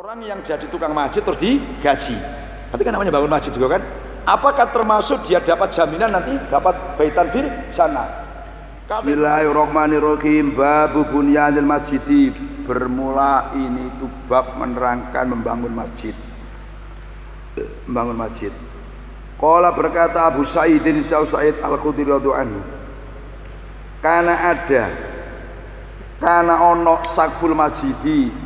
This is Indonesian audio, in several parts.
Orang yang jadi tukang masjid terus digaji, nanti kan namanya bangun masjid juga kan? Apakah termasuk dia dapat jaminan nanti dapat baitan fil sana? Bismillahirrahmanirrahim. Babu bunyanil masjidi. Bermula ini itu bab menerangkan membangun masjid. Membangun masjid. Qala berkata Abu Sa'idin Sa'id Al-Khudri radhiyallahu anhu. Karena ono sakful masjidi.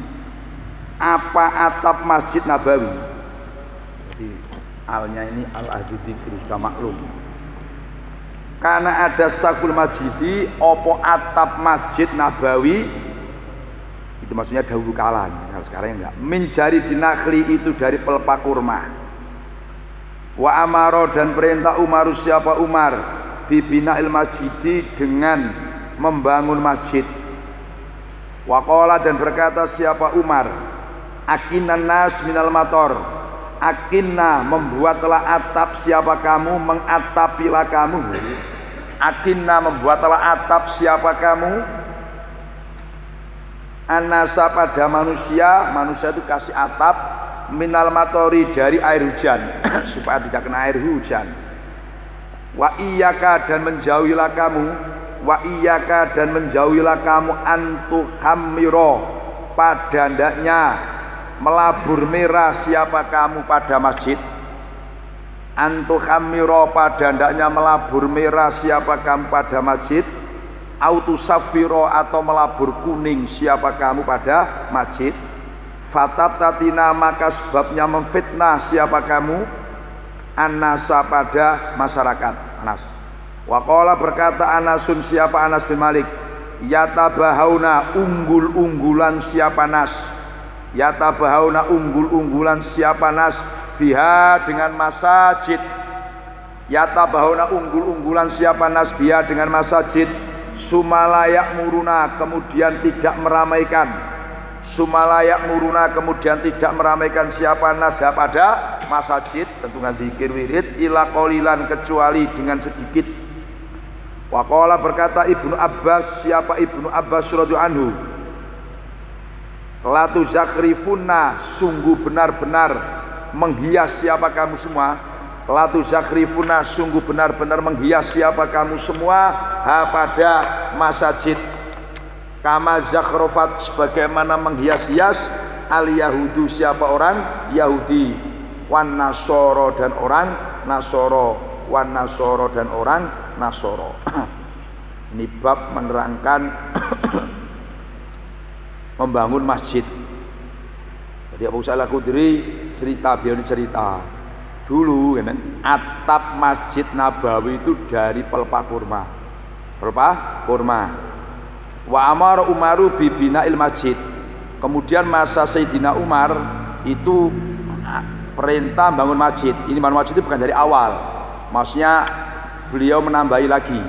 Apa atap Masjid Nabawi. Jadi alnya ini al-ahdudi sudah maklum. Karena ada sakful masjidi, opo atap Masjid Nabawi itu maksudnya dahulu kala. Nah, sekarang enggak. Menjari dinakli itu dari pelpa kurma. Wa amaro dan perintah Umar siapa Umar bibina il masjidi dengan membangun masjid. Wa qala dan berkata siapa Umar akinan nas minal mator. Akinna membuatlah atap siapa kamu, mengatapilah kamu. Akinna membuatlah atap siapa kamu. Anasa pada manusia, manusia itu kasih atap minal matori dari air hujan supaya tidak kena air hujan. Wa iyyaka dan menjauhilah kamu, wa iyyaka dan menjauhilah kamu antuhammiro pada hendaknya melabur merah siapa kamu pada masjid. Antuhammiro pada hendaknya melabur merah siapa kamu pada masjid. Autusafiro atau melabur kuning siapa kamu pada masjid. Fatab tatina maka sebabnya memfitnah siapa kamu Anasa pada masyarakat. Anas. Waqala berkata Anasun siapa Anas bin Malik. Yatabahauna unggul-unggulan siapa Nas. Yatabahauna unggul-unggulan siapa Nas biha dengan masajid. Yatabahauna unggul-unggulan siapa Nas biha dengan masajid. Sumalayak muruna kemudian tidak meramaikan. Sumalayak muruna kemudian tidak meramaikan siapa Nas pada masajid. Tentu dengan zikir wirid ila qalilan kecuali dengan sedikit. Waqala berkata Ibnu Abbas siapa Ibnu Abbas radhiyallahu anhu. Latu zakrifuna sungguh benar-benar menghias siapa kamu semua. Latu zakrifuna sungguh benar-benar menghias siapa kamu semua pada masajid. Kama zakhrofat sebagaimana menghias-hias al yahudu siapa orang Yahudi. Wan nasoro dan orang Nasoro. Wan nasoro dan orang Nasoro. Ini bab menerangkan membangun masjid. Jadi Abu Sa'id Al-Khudri cerita, beliau cerita dulu kan, atap Masjid Nabawi itu dari pelpa kurma. Pelpa kurma. Wa amara Umaru bibina il masjid. Kemudian masa Sayyidina Umar itu perintah bangun masjid. Ini bangun masjid itu bukan dari awal. Maksudnya beliau menambahi lagi.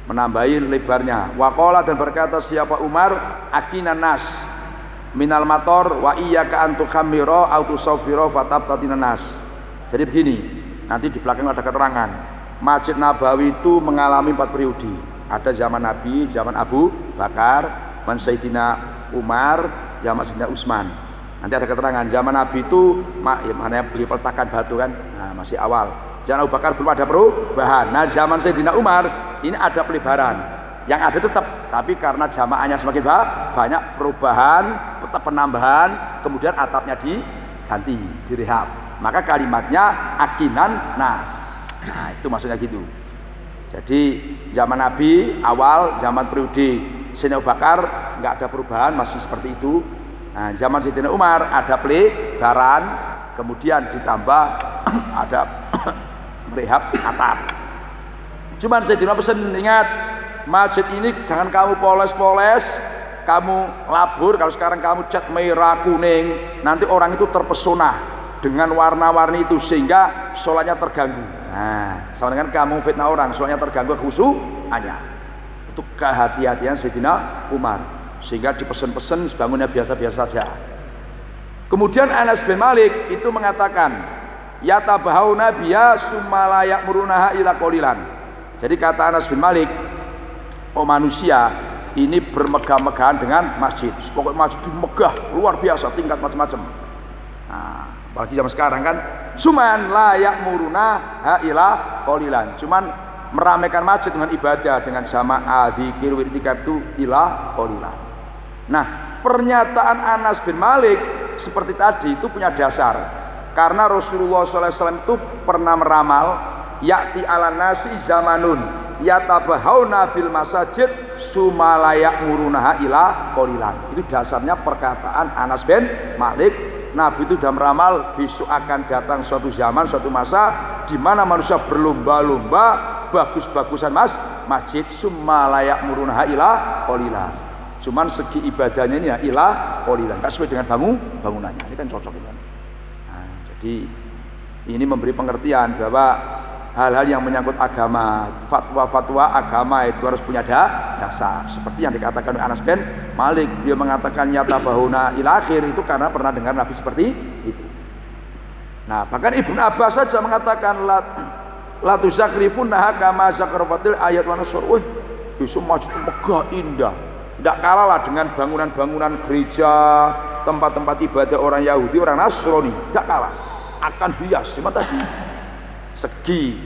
Menambahi lebarnya. Waqala dan berkata siapa Umar akinan nas minal mator wa iyyaka antukhammiro autusawfiro fatabtatina nas. Jadi begini, nanti di belakang ada keterangan. Masjid Nabawi itu mengalami 4 periode. Ada zaman Nabi, zaman Abu Bakar, zaman Sayyidina Umar, zaman Sayyidina Utsman. Nanti ada keterangan zaman Nabi itu mana beli peletakan batu kan, nah, masih awal. Zaman Abu Bakar belum ada perubahan. Nah zaman Sayyidina Umar ini ada pelebaran. Yang ada tetap, tapi karena jamaahnya semakin banyak perubahan, tetap penambahan, kemudian atapnya diganti, direhab. Maka kalimatnya akinan nas. Nah itu maksudnya gitu. Jadi zaman Nabi awal, zaman periode Sayyidina Abu Bakar nggak ada perubahan, masih seperti itu. Nah, zaman Sayyidina Umar ada pelebaran, kemudian ditambah ada merehab atap. Cuman Sayyidina pesan ingat, masjid ini jangan kamu poles-poles, kamu labur. Kalau sekarang kamu cat merah kuning, nanti orang itu terpesona dengan warna-warni itu sehingga sholatnya terganggu. Nah, sama dengan kamu fitnah orang, sholatnya terganggu khusyukannya. Itu kehati-hatian Sayyidina Umar, sehingga dipesan-pesan bangunnya biasa-biasa saja. Kemudian Anas bin Malik itu mengatakan, yatabahauna biya sumalayak murunaha ila qalilan. Jadi kata Anas bin Malik, oh manusia ini bermegah-megahan dengan masjid. Pokoknya masjid itu megah, luar biasa, tingkat macam-macam. Nah, apalagi zaman sekarang kan, cuman layak muruna ila qolilan. Cuman meramaikan masjid dengan ibadah, dengan jamaah, dzikir, i'tikaf itu ila qolilan. Nah, pernyataan Anas bin Malik seperti tadi itu punya dasar. Karena Rasulullah SAW itu pernah meramal, ya'ti ala nasi zamanun yatabahawna bil masajid sumalayak murunaha ila qolilan. Itu dasarnya perkataan Anas bin Malik. Nabi itu sudah meramal besok akan datang suatu zaman, suatu masa di mana manusia berlomba-lomba bagus-bagusan masjid sumalayak murunaha ila qolilan. Cuman segi ibadahnya ini ya ila qolilan, enggak sesuai dengan bangunannya. Ini kan cocok kan. Nah, jadi ini memberi pengertian bahwa hal-hal yang menyangkut agama, fatwa-fatwa agama itu harus punya dasar. Seperti yang dikatakan oleh Anas bin Malik, dia mengatakan nyata bahuna ila akhir itu karena pernah dengar Nabi seperti itu. Nah, bahkan Ibnu Abbas saja mengatakan la tuzakrifuna kama zakrafatil ayat wa nasr. Wih, besok masjid megah indah. Tidak kalah lah dengan bangunan-bangunan gereja, tempat-tempat ibadah orang Yahudi, orang Nasrani. Tidak kalah, akan hias. Cuma tadi segi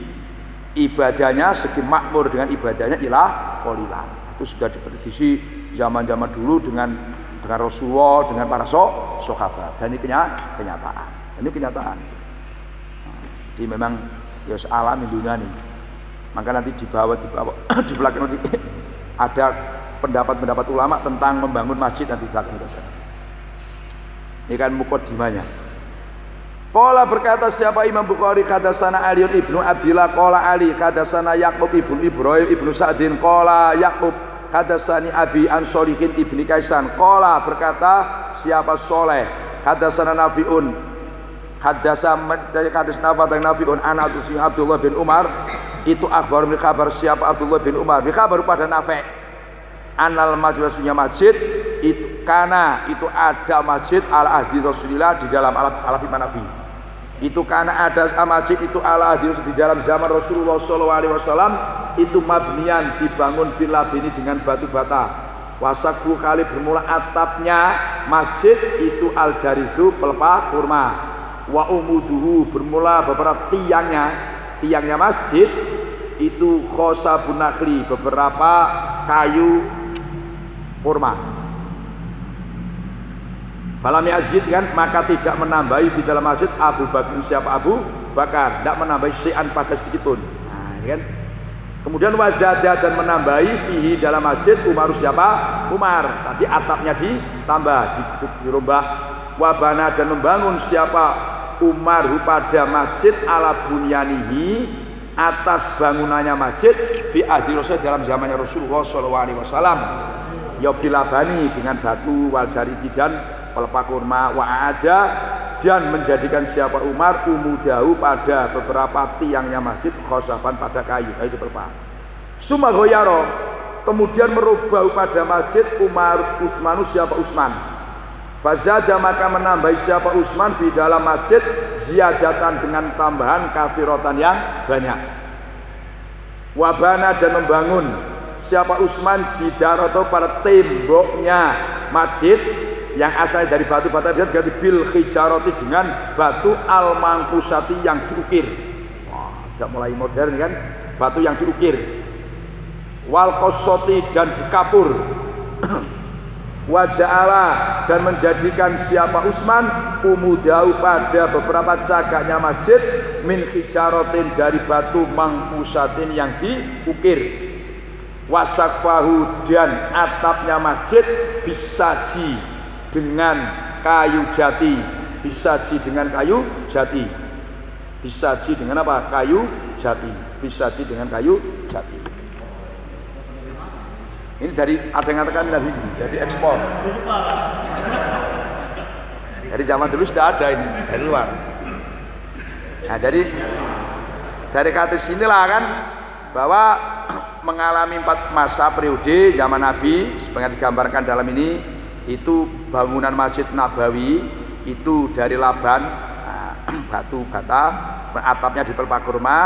ibadahnya, segi makmur dengan ibadahnya ilah qolilan. Itu sudah diprediksi zaman-zaman dulu dengan Rasulullah, dengan para sahabat. Dan ini kenyataan. Ini kenyataan. Jadi memang ya alam dunia ini. Maka nanti di belakang nanti ada pendapat-pendapat ulama tentang membangun masjid nanti belakang. Ini kan muqaddimahnya. Qala berkata siapa Imam Bukhari hadatsana Ali ibnu Abdillah qala Ali hadatsana Yaqub ibnu Ibrahim ibnu Sa'din qala Yaqub hadatsani Abi an Sholihin ibni Kaisan qala berkata siapa Soleh hadatsana Nafi'un hadasana Nafi'un ana Abdullah bin Umar itu akhbar min kabar siapa Abdullah bin Umar bi kabar pada Nafi' anal majlisnya masjid itu karena itu ada masjid ala ahdi Rasulillah di dalam ala Nabi. Itu karena ada masjid itu ala ahdi di dalam zaman Rasulullah SAW itu mabnian dibangun bilabini dengan batu bata. Wasakhu kali bermula atapnya masjid itu al-jaridu pelepah kurma. Wa umuduhu bermula beberapa tiangnya masjid itu khosabun nakhli beberapa kayu kurma. Falam yazid kan maka tidak menambahi di dalam masjid Abu Bakar siapa Abu Bakar tidak menambahi syai'an pada sedikitpun. Nah, kan? Kemudian wazada dan menambahi fihi dalam masjid Umar siapa Umar. Tadi atapnya ditambah dirombak. Wabana dan membangun siapa Umar pada masjid ala bunyanihi atas bangunannya masjid fi ahdi Rasul dalam zamannya Rasulullah SAW. Ya bilabani dengan batu wal jaridi dan pelepah kurma wa ada dan menjadikan siapa Umar umudahu pada beberapa tiangnya masjid khosaban pada kayu pelepah. Sumagoyaro kemudian merubah pada masjid Umar Utsmanu siapa Utsman. Fazada maka menambahi siapa Utsman di dalam masjid ziyadatan dengan tambahan kafirotan yang banyak. Wabana dan membangun siapa Utsman jidar atau pada temboknya masjid yang asalnya dari batu bata dia ganti bil hijarati dengan batu al mangkusati yang diukir. Wah, sudah mulai modern kan, batu yang diukir. Wal qosoti dan dikapur. Waja'ala dan menjadikan siapa Utsman umudau pada beberapa cagaknya masjid min hijaratin dari batu mangkusatin yang diukir. Wasakfahu dan atapnya masjid bisaji dengan kayu jati, bisaji dengan kayu jati, bisaji dengan apa? Kayu jati, bisaji dengan kayu jati. Ini dari ada yang mengatakan dari ekspor. Dari zaman dulu sudah ada ini dari luar. Nah dari kata sinilah kan bahwa mengalami 4 masa periode zaman Nabi seperti digambarkan dalam ini itu bangunan Masjid Nabawi itu dari laban batu bata atapnya dipelepah kurma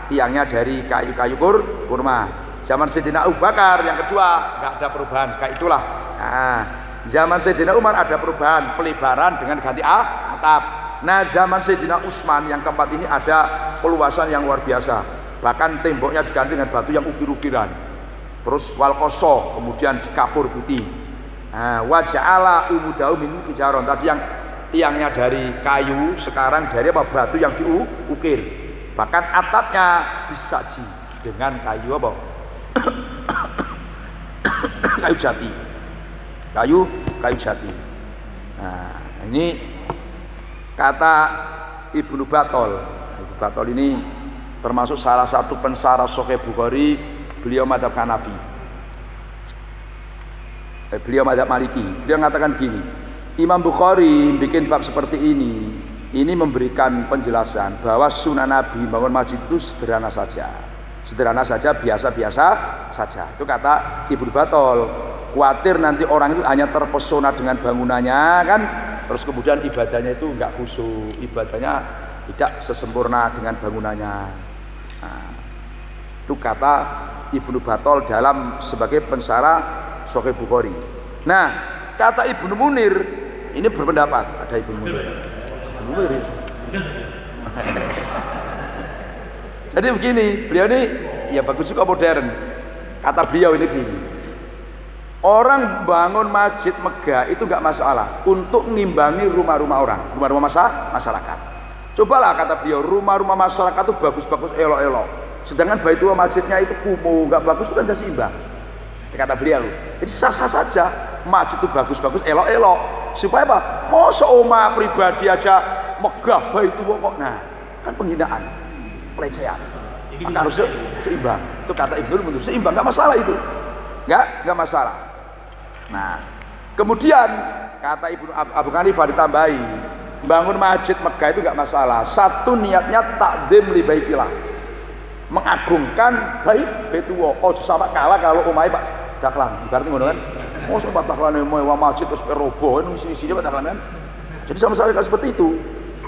tiangnya dari kayu-kayu kurma Zaman Sayyidina Abu Bakar yang kedua nggak ada perubahan kayak itulah. Nah, zaman Sayyidina Umar ada perubahan, pelebaran dengan ganti atap. Nah, zaman Sayyidina Utsman yang keempat ini ada peluasan yang luar biasa. Bahkan temboknya diganti dengan batu yang ukir-ukiran. Terus wal koso, kemudian dikapur putih. Nah, waja'ala umudau min fijaron. Tadi yang tiangnya dari kayu, sekarang dari apa? Batu yang diukir. Bahkan atapnya disaji dengan kayu apa? Kayu jati. Kayu jati. Nah, ini kata Ibnu Batol. Ibnu Batol ini termasuk salah satu pensarah Sahih Bukhari, beliau mazhab Hanafi. Beliau mazhab Maliki. Beliau mengatakan gini, Imam Bukhari bikin bab seperti ini memberikan penjelasan bahwa sunnah Nabi bangun masjid itu sederhana saja, biasa-biasa saja. Itu kata Ibnu Batol. Khawatir nanti orang itu hanya terpesona dengan bangunannya kan, terus kemudian ibadahnya itu enggak khusyuk, ibadahnya tidak sesempurna dengan bangunannya. Nah, itu kata Ibnu Batol dalam sebagai pensarah Sahih Bukhari. Nah, kata Ibnu Munir ini berpendapat, ada Ibnu Munir. Jadi begini, beliau ini ya bagus juga modern. Kata beliau ini begini, orang bangun masjid megah itu enggak masalah untuk ngimbangi rumah-rumah orang, rumah-rumah masyarakat. Cobalah kata beliau, rumah-rumah masyarakat itu bagus-bagus, elok-elok. Sedangkan Baitullah masjidnya itu kumuh, enggak bagus, itu kan enggak seimbang. Kata beliau, jadi sah-sah saja masjid itu bagus-bagus, elok-elok. Supaya apa? Masa omah pribadi aja megah Baitullah kok. Nah, kan penghinaan, pelecehan. Maka harus seimbang. Itu kata Ibnu menurut seimbang, enggak masalah itu. Enggak masalah. Nah, kemudian kata Ibnu Abu Hanifah ditambahi, bangun masjid megah itu enggak masalah. Satu niatnya takdim li baitillah, mengagungkan Baitullah. Oh, sama kalah kalau omahe Pak Daklan. Berarti ngono kan? Oh, Pak Daklan mau masjid terus roboh isi-isinya Pak Daklan kan. Jadi sama sekali seperti itu.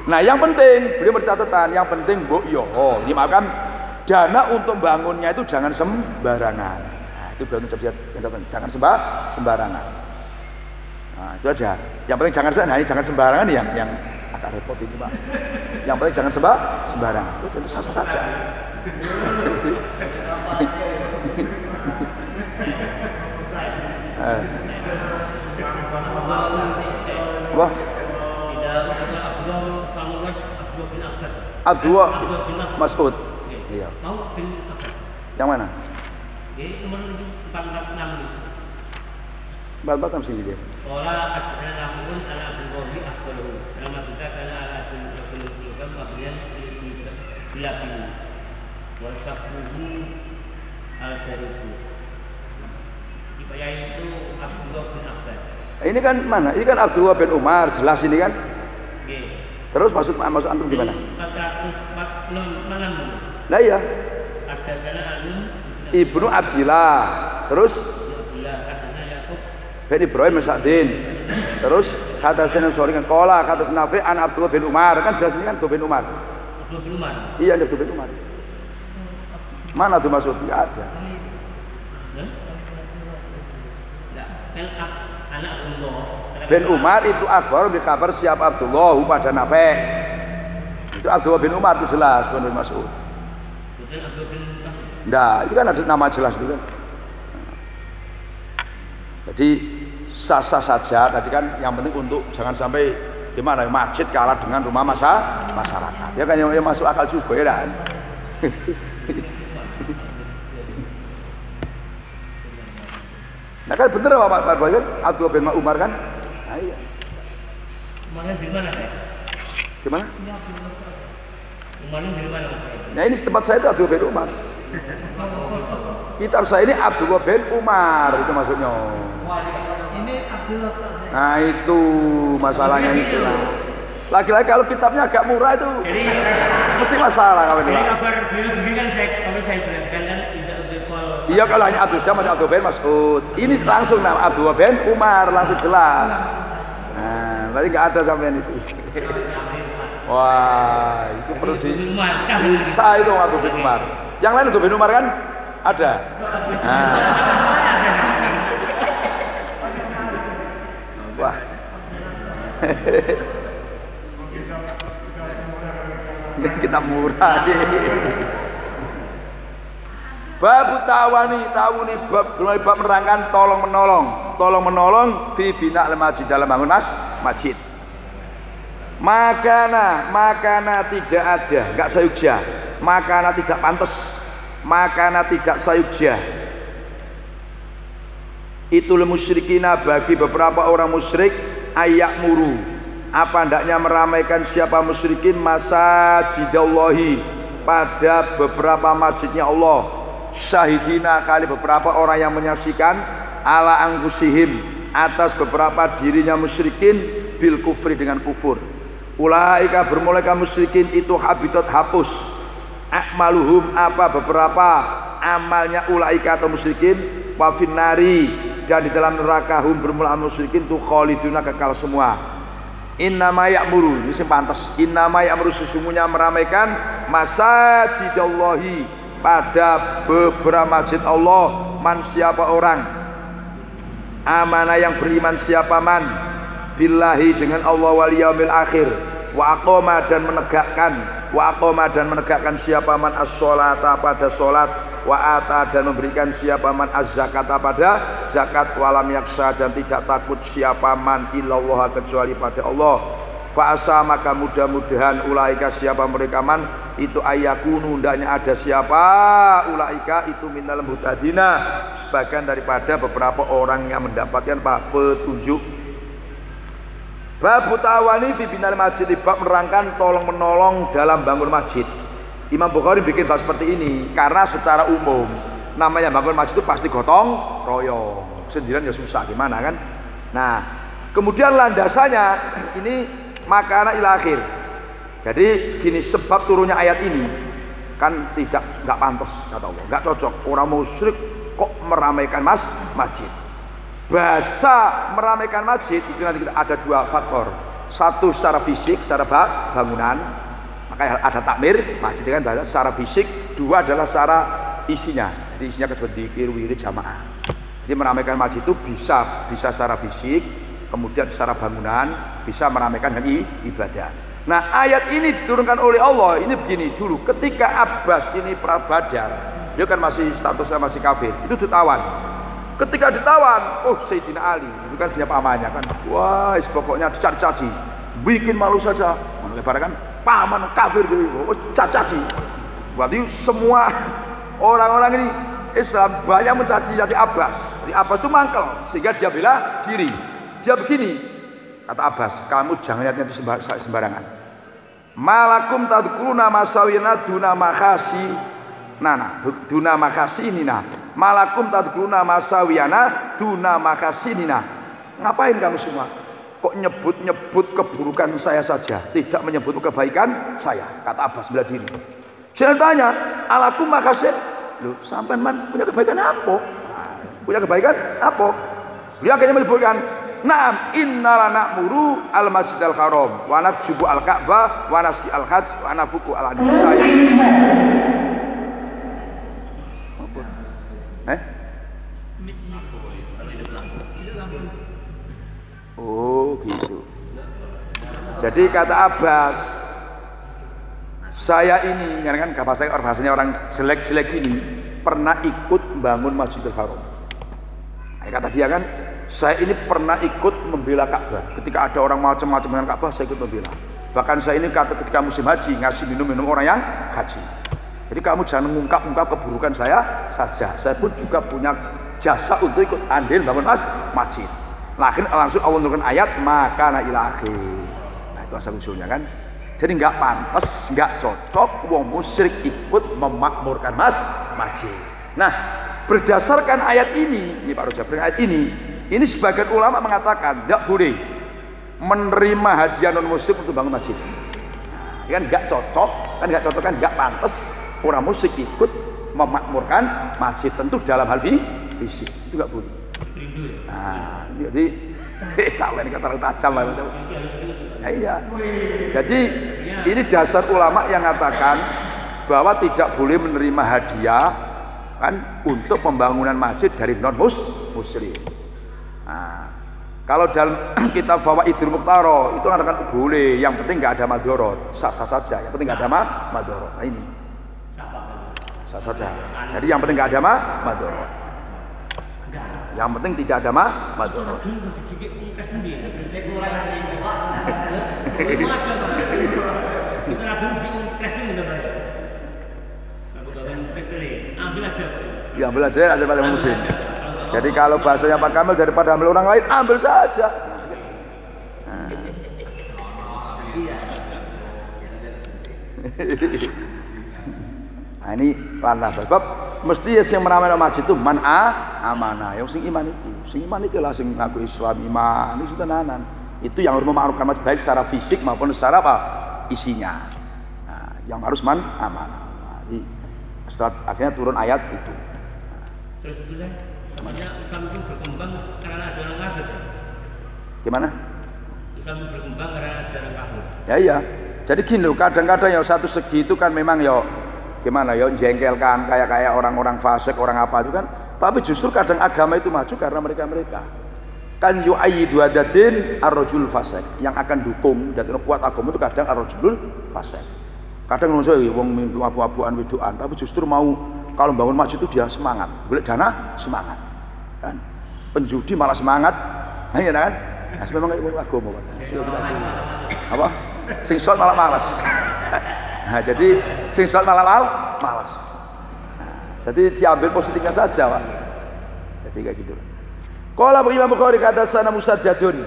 Nah, yang penting beliau bercatatan, yang penting mbok yo, ini makan dana untuk bangunnya itu jangan sembarangan. Nah, itu beliau catatan, jangan sembarangan. Nah, itu aja. Yang penting jangan sembarangan yang agak repot ini, Pak. Yang penting jangan sembarangan. Itu jadi sah-sah saja. Wah. Abdullah Mas'ud. Iya. Yang mana? Bal-bal sini dia. Ora ada namun ala Abdullah afdalu. Nama kita kana ala Abdullah kan bagian bila ini. Wa safuhu al-jaribu. Yaitu Abdullah bin Abbas. Ini kan mana? Ini kan Abdullah bin Umar, jelas ini kan? Nggih. Terus maksud antum gimana? 446 malam. Lah iya. Ada sana Alun Ibnu Abdillah. Terus bin Ibrahim Sa'din. Terus kata sana sorry kan qala kata Nafi an Abdullah bin Umar. Kan jelas ini kan Abdullah bin Umar. Abdullah bin Umar. Iya, Abdullah bin Umar. Mana tuh maksud? Enggak ada. Anak Abdullah bin Umar itu akbar dikabar siapa Abdullah pada Nafi. Itu Abdullah bin Umar itu jelas bukan Mas'ud. Nah, itu kan ada nama jelas itu kan. Jadi sah-sah saja tadi kan, yang penting untuk jangan sampai gimana masjid kalah dengan rumah masyarakat. Ya kan yang masuk akal juga ya kan. Nah kan bener Pak Boy kan, Abdullah bin Umar kan? Nah iya. Umarnya di mana Pak? Gimana? Umarnya di mana? Nah ini tempat saya itu Abdullah bin Umar. Kitab saya ini Abdullah bin Umar, itu maksudnya. Ini Abdullah. Nah itu masalahnya itu lah. Lagi-lagi kalau kitabnya agak murah itu mesti masalah kalau ini. Jadi kabar beliau sendiri kan saya perhatikan kan tidak berkol. Iya kalau hanya Abdul Syam atau Abdul bin Mas'ud. Ini langsung nama Abdullah bin Umar langsung jelas. Nah, berarti nggak ada sampean itu. Wah, itu perlu di bisa itu Abdul bin Umar. Yang lain Abdul bin Umar kan? Ada. Nah. Wah. Ini kita murah nih. Bab tawani bab menerangkan tolong menolong fi bina al masjid dalam bangun masjid. Makana tidak ada, enggak sayugja. Makana tidak pantas. Makana tidak sayugja. Itul musyrikina bagi beberapa orang musyrik ayak muru. Apa hendaknya meramaikan siapa musyrikin masajidallahi pada beberapa masjidnya Allah. Syahidina kali beberapa orang yang menyaksikan ala anfusihim atas beberapa dirinya musyrikin bil kufri dengan kufur. Ulaika bermulaikan musyrikin itu habitat hapus akmaluhum apa beberapa amalnya ulaika atau musyrikin wa finnari dan di dalam neraka hum bermula musyrikin tu khaliduna kekal semua. Innama ya'muru ini sing pantes. Innama ya'muru sesungguhnya meramaikan masajidallahi pada beberapa masjid Allah man siapa orang amanah yang beriman siapa man billahi dengan Allah wal yaumil akhir wa aqama dan menegakkan siapa man as-sholata pada salat wa ata dan memberikan siapa man az-zakata pada zakat walam yaksa dan tidak takut siapa man illallah kecuali pada Allah. Fa'asa maka mudah-mudahan ulaika siapa mereka man itu ayakunu hendaknya ada siapa ulaika itu minal mutadina sebagian daripada beberapa orang yang mendapatkan petunjuk. Bab tawani fi binal masjid bab menerangkan tolong menolong dalam bangun masjid. Imam Bukhari bikin bab seperti ini karena secara umum namanya bangun masjid itu pasti gotong royong, sendirian ya susah gimana kan. Nah kemudian landasannya ini makana ila akhir. Jadi gini sebab turunnya ayat ini kan enggak pantas kata Allah, enggak cocok. Orang musyrik kok meramaikan masjid. Bahasa meramaikan masjid itu nanti ada dua faktor. Satu secara fisik, secara bangunan. Makanya ada takmir masjid kan bahasa secara fisik. Dua adalah secara isinya. Jadi isinya seperti wirid jamaah. Jadi meramaikan masjid itu bisa secara fisik, kemudian secara bangunan bisa meramaikan dengan ibadah. Nah ayat ini diturunkan oleh Allah ini begini dulu ketika Abbas ini Badar dia kan masih statusnya masih kafir itu ditawan. Ketika ditawan Sayyidina Ali itu kan punya pamannya kan wah pokoknya dicaci bikin malu saja kan paman kafir gitu caci. Berarti semua orang-orang ini Islam banyak mencaci Abbas. Jadi Abbas itu mangkel sehingga dia bela diri. Dia begini, kata Abbas, kamu jangan lihat itu sembarangan. Malakum tadkuruna masawina duna makasi nina. Malakum tadkuruna masawiyana duna makasi nina. Ngapain kamu semua? Kok nyebut keburukan saya saja, tidak menyebut kebaikan saya? Kata Abbas bela diri. Saya tanya, alakum makasih? Loh, sampai man punya kebaikan apa? Punya kebaikan apa? Dia akhirnya menyebutkan Naam innala na'muru al-masjidal haram wa nakjubu al-ka'bah wa naski al-hajj wa nafuku al-nisa. Oh gitu. Jadi kata Abbas saya ini kan bahasanya orang jelek-jelek ini pernah ikut bangun Masjidil Haram. Kata dia kan saya ini pernah ikut membela Ka'bah. Ketika ada orang macam-macam dengan Ka'bah, saya ikut membela. Bahkan saya ini ketika musim haji ngasih minum orang yang haji. Jadi kamu jangan mengungkap keburukan saya saja. Saya pun juga punya jasa untuk ikut andil bangun masjid. Langsung Allah menurunkan ayat makana ila akhir. Nah itu asal usulnya kan. Jadi nggak pantas, nggak cocok wong musyrik ikut memakmurkan masjid. Nah berdasarkan ayat ini Pak Roja, ayat ini sebagian ulama mengatakan tidak boleh menerima hadiah non muslim untuk bangun masjid. Kan nggak cocok, kan nggak pantas orang muslim ikut memakmurkan masjid, tentu dalam hal fisik itu nggak boleh. Nah, jadi sampai kata tajam lah. Iya. Jadi ini dasar ulama yang mengatakan bahwa tidak boleh menerima hadiah kan untuk pembangunan masjid dari non muslim. Nah, kalau dalam kitab Fawaidul Muqtaro itu kan boleh, yang penting nggak ada madorot, sah-sah saja, yang penting nggak ada madorot. Nah ini sah saja. Jadi yang penting nggak ada madorot. Yang penting tidak ada madorot. Ya ambil aja daripada muslim. Jadi kalau bahasanya Pak Kamil daripada ambil orang lain, ambil saja. Nah ini lantas sebab mesti yang meramai masjid itu amanah, yang sing iman itu lah sing ngaku Islam iman itu tenanan. Itu yang harus memarukan masjid baik secara fisik maupun secara apa isinya. Nah, yang harus amanah. Nah, setelah akhirnya turun ayat itu. Terus itu namanya Islam itu berkembang karena ada orang kafir. Gimana? Islam berkembang karena ada orang kafir. Ya iya. Jadi gini loh, kadang-kadang ya satu segi itu kan memang ya gimana ya jengkelkan kayak orang-orang fasik, orang apa itu kan. Tapi justru kadang agama itu maju karena mereka-mereka. Kan yu'ayyidu hadatin ar-rajul fasik, yang akan dukung dan kuat agama itu kadang ar-rajul fasik. Kadang ngono ya wong abu-abuan wedokan, tapi justru mau kalau bangun masjid itu dia semangat, golek dana semangat. Kan? Penjudi malah semangat. Nah, ya kan? Nah, memang itu agama kan. Apa? Sing sholat malah malas. Nah, jadi sing sholat malah malas. Nah, jadi diambil positifnya saja, Pak. Jadi kayak gitu. Qala Imam Bukhari hadatsana Musaddadun.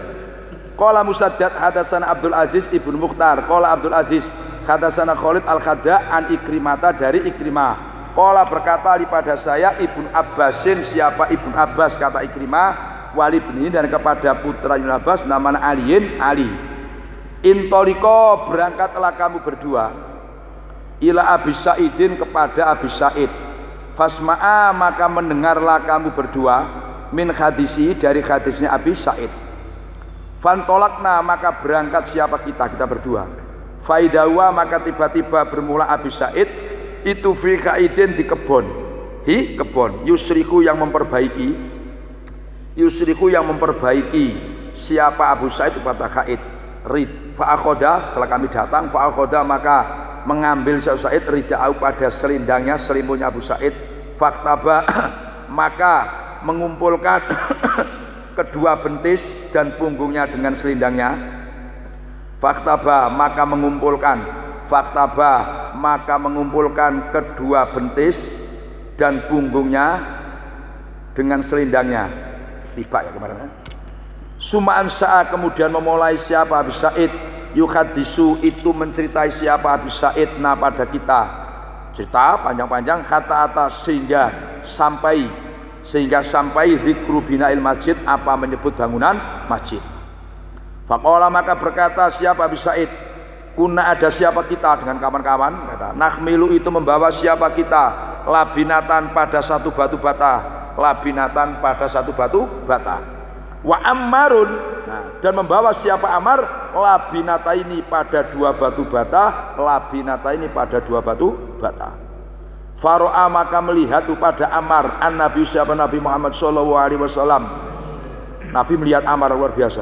Qala Musaddad hadatsana Abdul Aziz Ibnu Mukhtar. Qala Abdul Aziz hadatsana Khalid Al-Khadda an Ikrimata dari Ikrimah. Qala berkata pada saya Ibnu Abbasin, siapa Ibnu Abbas kata Ikrimah, wali ibni dan kepada putra Ibnu Abbas namanya Ali. Intoliko berangkatlah kamu berdua ila Abi Sa'idin kepada Abi Sa'id. Fasma'a maka mendengarlah kamu berdua min hadisi dari hadisnya Abi Sa'id. Fantolakna maka berangkat siapa kita berdua. Faidawa maka tiba-tiba bermula Abi Sa'id itu fi kaidin di kebon. Yusriku yang memperbaiki siapa Abu Sa'id kepada Kaid. Fa'akhoda setelah kami datang fa'akhoda maka mengambil Sa'id rida'au pada selindangnya selimutnya Abu Sa'id. Faktaba maka mengumpulkan kedua bentis dan punggungnya dengan selindangnya. Faktaba maka mengumpulkan kedua bentis dan punggungnya dengan selindangnya. Tiba ya kemarin. Suma'an sa'a kemudian memulai siapa Abi Sa'id yuhadisu itu menceritai siapa Abi Sa'id pada kita. Cerita panjang-panjang kata atas sehingga sampai zikru bina'il masjid apa menyebut bangunan masjid. Faqala maka berkata siapa Abi Sa'id, kuna ada siapa kita dengan kawan-kawan kata, nakhmilu itu membawa siapa kita labinatan pada satu batu bata. Wa ammarun dan membawa siapa Ammar labinata ini pada dua batu bata. Faro'a maka melihat pada Ammar an Nabi siapa Nabi Muhammad sallallahu alaihi wasallam. Nabi melihat Ammar luar biasa.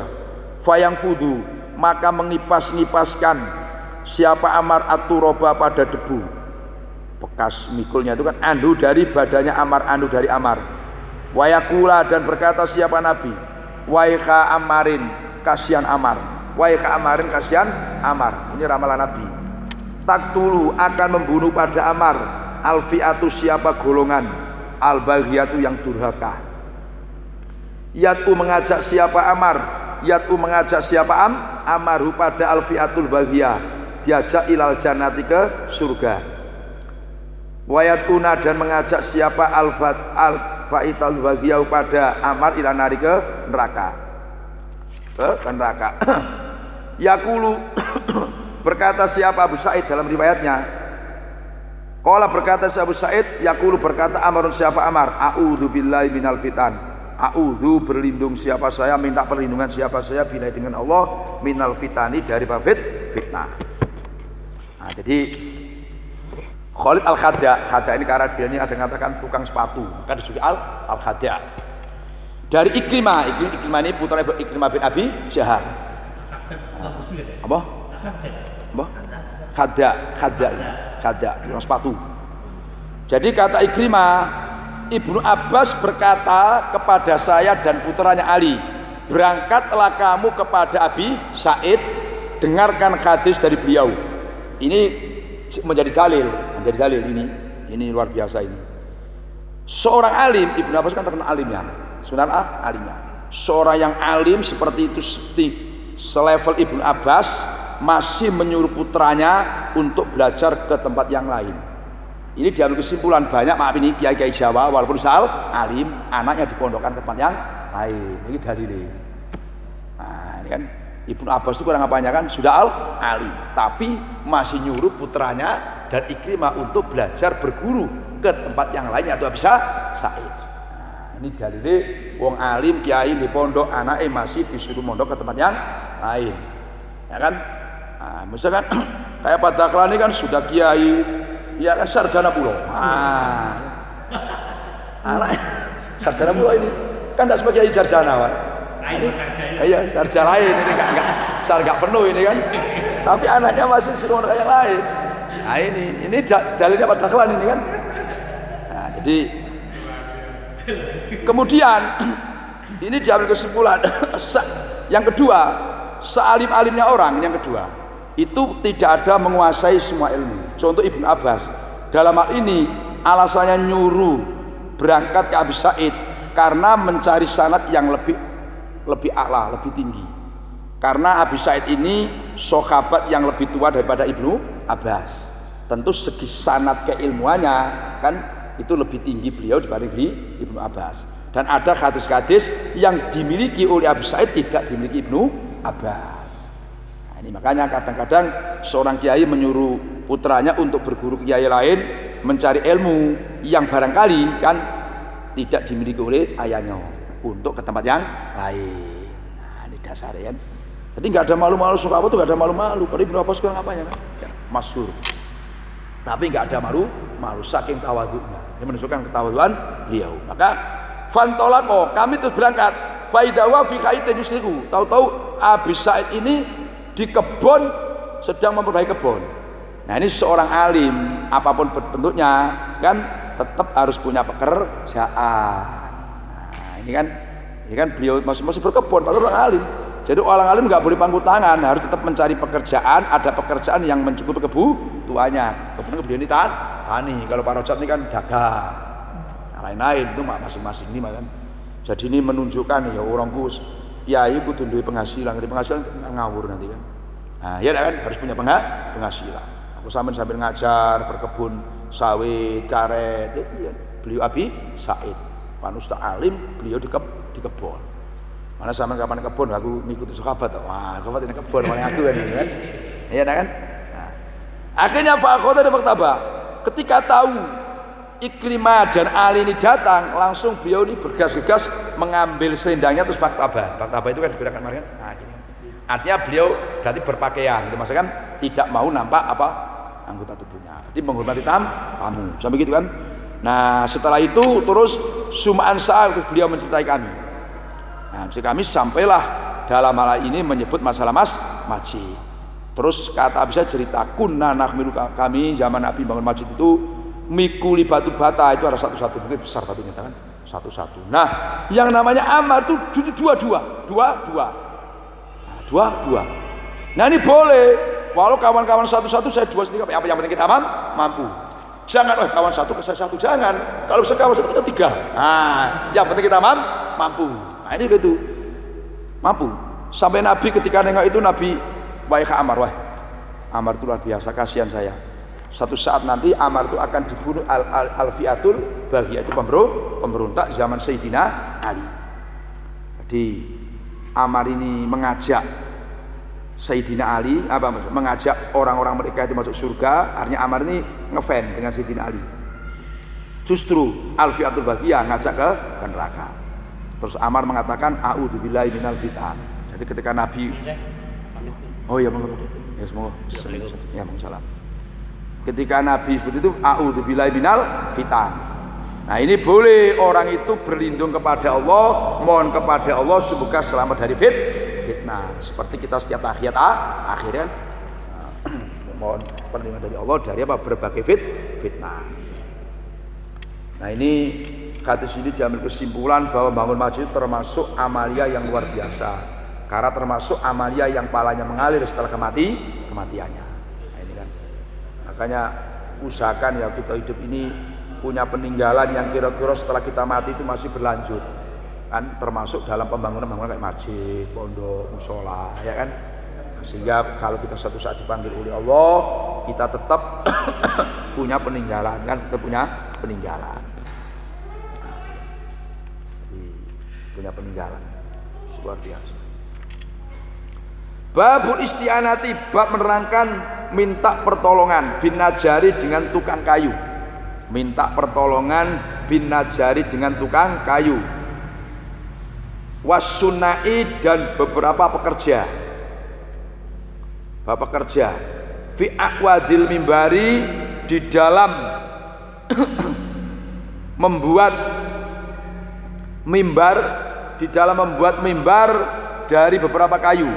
Fayang fudu maka mengipas-ngipaskan siapa Ammar aturoba pada debu. Bekas mikulnya itu kan andu dari badannya Ammar, andu dari Ammar. Wayakula dan berkata siapa Nabi, waika Ammarin kasihan Ammar. Ini ramalan Nabi. Taktulu akan membunuh pada Ammar alfiatu siapa golongan al-baghiyatu yang durhaka. Yatu mengajak siapa Ammaru pada alfiatul baghiyah, diajak ilal jannati ke surga. Wayatuna dan mengajak siapa al-faitul baghiyah pada Ammar ila nari ke neraka. Yaqulu berkata siapa Abu Sa'id dalam riwayatnya, qala berkata si Abu Sa'id, yaqulu berkata Amrun siapa Ammar, a'udzu billahi minal fitan. A'udzu berlindung siapa saya, minta perlindungan siapa saya billahi dengan Allah minal fitani dari fitnah. Nah, jadi Khalid Al-Khada. Khada ini karena dia ini ada yang mengatakan tukang sepatu, maka disebut Al-Khada. Dari Ikrimah ini putra Ikrimah bin Abi Jahal. Apa? Khada, tukang sepatu. Jadi kata Ikrimah, Ibnu Abbas berkata kepada saya dan putranya Ali, berangkatlah kamu kepada Abi Sa'id, dengarkan hadis dari beliau. Ini menjadi dalil ini luar biasa ini. Seorang alim, Ibnu Abbas kan terkenal alimnya, sebenarnya alimnya. Seorang yang alim seperti itu, selevel Ibnu Abbas, masih menyuruh putranya untuk belajar ke tempat yang lain. Ini diambil kesimpulan banyak, maaf ini kiai-kiai Jawa walaupun alim, anaknya dipondokkan ke tempat yang lain. Ini dalilnya. Nah, ini kan Ibnu Abbas itu kurang apanya kan sudah alim, tapi masih nyuruh putranya dan Ikrimah untuk belajar berguru ke tempat yang lainnya atau bisa Sa'id. Nah, ini dalilnya wong alim kiai di pondok anaknya masih disuruh mondok ke tempat yang lain. Ya kan? Nah, misalkan kayak Pak Daklan ini kan sudah kiai, ya kan sarjana pulau. Nah, anak sarjana pulau ini kan tidak sebagai sarjana, Pak. Iya, sarjana lain ini enggak penuh ini kan. Tapi anaknya masih suruh kayak lain. Nah, ini dalilnya Pak Daklan ini kan. Nah, jadi kemudian ini diambil kesimpulan yang kedua, sealim-alimnya orang yang kedua itu tidak ada menguasai semua ilmu. Contoh Ibnu Abbas dalam hal ini alasannya nyuruh berangkat ke Abi Sa'id karena mencari sanad yang lebih a'la, lebih tinggi. Karena Abi Sa'id ini sahabat yang lebih tua daripada Ibnu Abbas. Tentu segi sanad keilmuannya kan itu lebih tinggi beliau dibanding Ibnu Abbas. Dan ada hadis-hadis yang dimiliki oleh Abi Sa'id tidak dimiliki Ibnu Abbas. Nah, ini makanya kadang-kadang seorang kiai menyuruh putranya untuk berguru kiai lain mencari ilmu yang barangkali kan tidak dimiliki oleh ayahnya untuk ke tempat yang lain. Nah, ini dasarnya kan. Jadi nggak ada malu-malu, suka apa tuh nggak ada malu-malu. Padahal Ibnu Abbas kurang apanya kan? Ya, masyhur. Tapi nggak ada malu-malu saking tawadhu'nya. Ini menunjukkan ketawaduan beliau. Maka fantolako, kami terus berangkat. Faidawa fi khaitin yusliku. Tahu-tahu Abi Sa'id ini di kebun sedang memperbaiki kebun. Nah, ini seorang alim apapun bentuknya kan tetap harus punya pekerjaan. Nah, ini kan beliau masih berkebun, padahal orang alim. Jadi orang alim nggak boleh pangku tangan, harus tetap mencari pekerjaan. Ada pekerjaan yang mencukupi kebutuhannya. Kebetulan beliau ini tani. Kalau Pak Rojab ini kan dagang. Nah, lain-lain itu masing-masing ini kan. Jadi ini menunjukkan ya orangku kiai kudu duwe penghasilan, dari penghasilan ngawur nanti kan. Nah, ya kan harus punya penghasilan. Aku sambil ngajar, berkebun sawit, karet, ya, beliau Abi Sa'id. Manusia alim, beliau di kebun. Mana sama kapan kebun, aku ngikuti sahabat. Wah, sahabat ini kebun, mana aku kan. Iya kan? Nah, akhirnya Fakhoda dan Faktaba ketika tahu Ikrimah dan Ali ini datang, langsung beliau ini bergas-gas mengambil selendangnya terus Faktaba. Faktaba itu kan digunakan kemarin. Nah, gini. Artinya beliau berarti berpakaian, gitu maksudnya kan tidak mau nampak apa anggota tubuhnya. Jadi menghormati tamu, sampai gitu kan. Nah, setelah itu terus Sum'an Sa'ad beliau mencintai kami. Nah, kami sampailah dalam hal ini menyebut masalah masjid. Terus kata bisa cerita kunna nahmilu, kami zaman Nabi bangun masjid itu mikuli batu bata, itu ada satu-satu, mungkin besar batunya kan satu-satu. Nah, yang namanya Ammar itu dua-dua. Nah, ini boleh. Walau kawan-kawan satu-satu, saya dua sendiri, apa yang penting kita mampu. Jangan kawan satu ke saya satu, jangan. Kalau bisa kawan satu kita tiga. Nah, yang penting kita mampu. Nah, ini gitu. Mampu. Sampai Nabi ketika nengok itu Nabi baik Ammar, wah. Ammar itu luar biasa, kasihan saya. Satu saat nanti Ammar itu akan dibunuh al-fi'atul baghiyah, itu pemberontak zaman Sayyidina Ali. Jadi Ammar ini mengajak Sayyidina Ali, mengajak orang-orang mereka itu masuk surga. Artinya Ammar ini ngefan dengan Sayyidina Ali. Justru al-fi'atul baghiyah ngajak ke neraka. Terus Ammar mengatakan a'udzubillahi minal fitan. Jadi ketika Nabi, oh ya monggo, ya semoga, ya monggo salam. Ketika Nabi seperti itu, a'udzubillahi minal fitan. Nah ini boleh orang itu berlindung kepada Allah, mohon kepada Allah semoga selamat dari fitnah. Seperti kita setiap akhirnya mohon perlindungan dari Allah dari apa? Berbagai fitnah. Nah ini hadis ini diambil kesimpulan bahwa bangun masjid termasuk amalia yang luar biasa. Karena termasuk amalia yang pahalanya mengalir setelah kematiannya. Nah ini kan. Makanya usahakan ya kita hidup ini punya peninggalan yang kira-kira setelah kita mati itu masih berlanjut. Kan termasuk dalam pembangunan kayak masjid, pondok, musola, ya kan? Sehingga kalau kita suatu saat dipanggil oleh Allah, kita tetap punya peninggalan, kan? Kita punya peninggalan. Jadi, punya peninggalan. Luar biasa. Babul isti'anati, bab menerangkan minta pertolongan bin najari dengan tukang kayu. Minta pertolongan bin najari dengan tukang kayu. Wasunai dan beberapa pekerja. Bapak kerja fi aqwadil mimbari di dalam membuat mimbar, di dalam membuat mimbar dari beberapa kayu.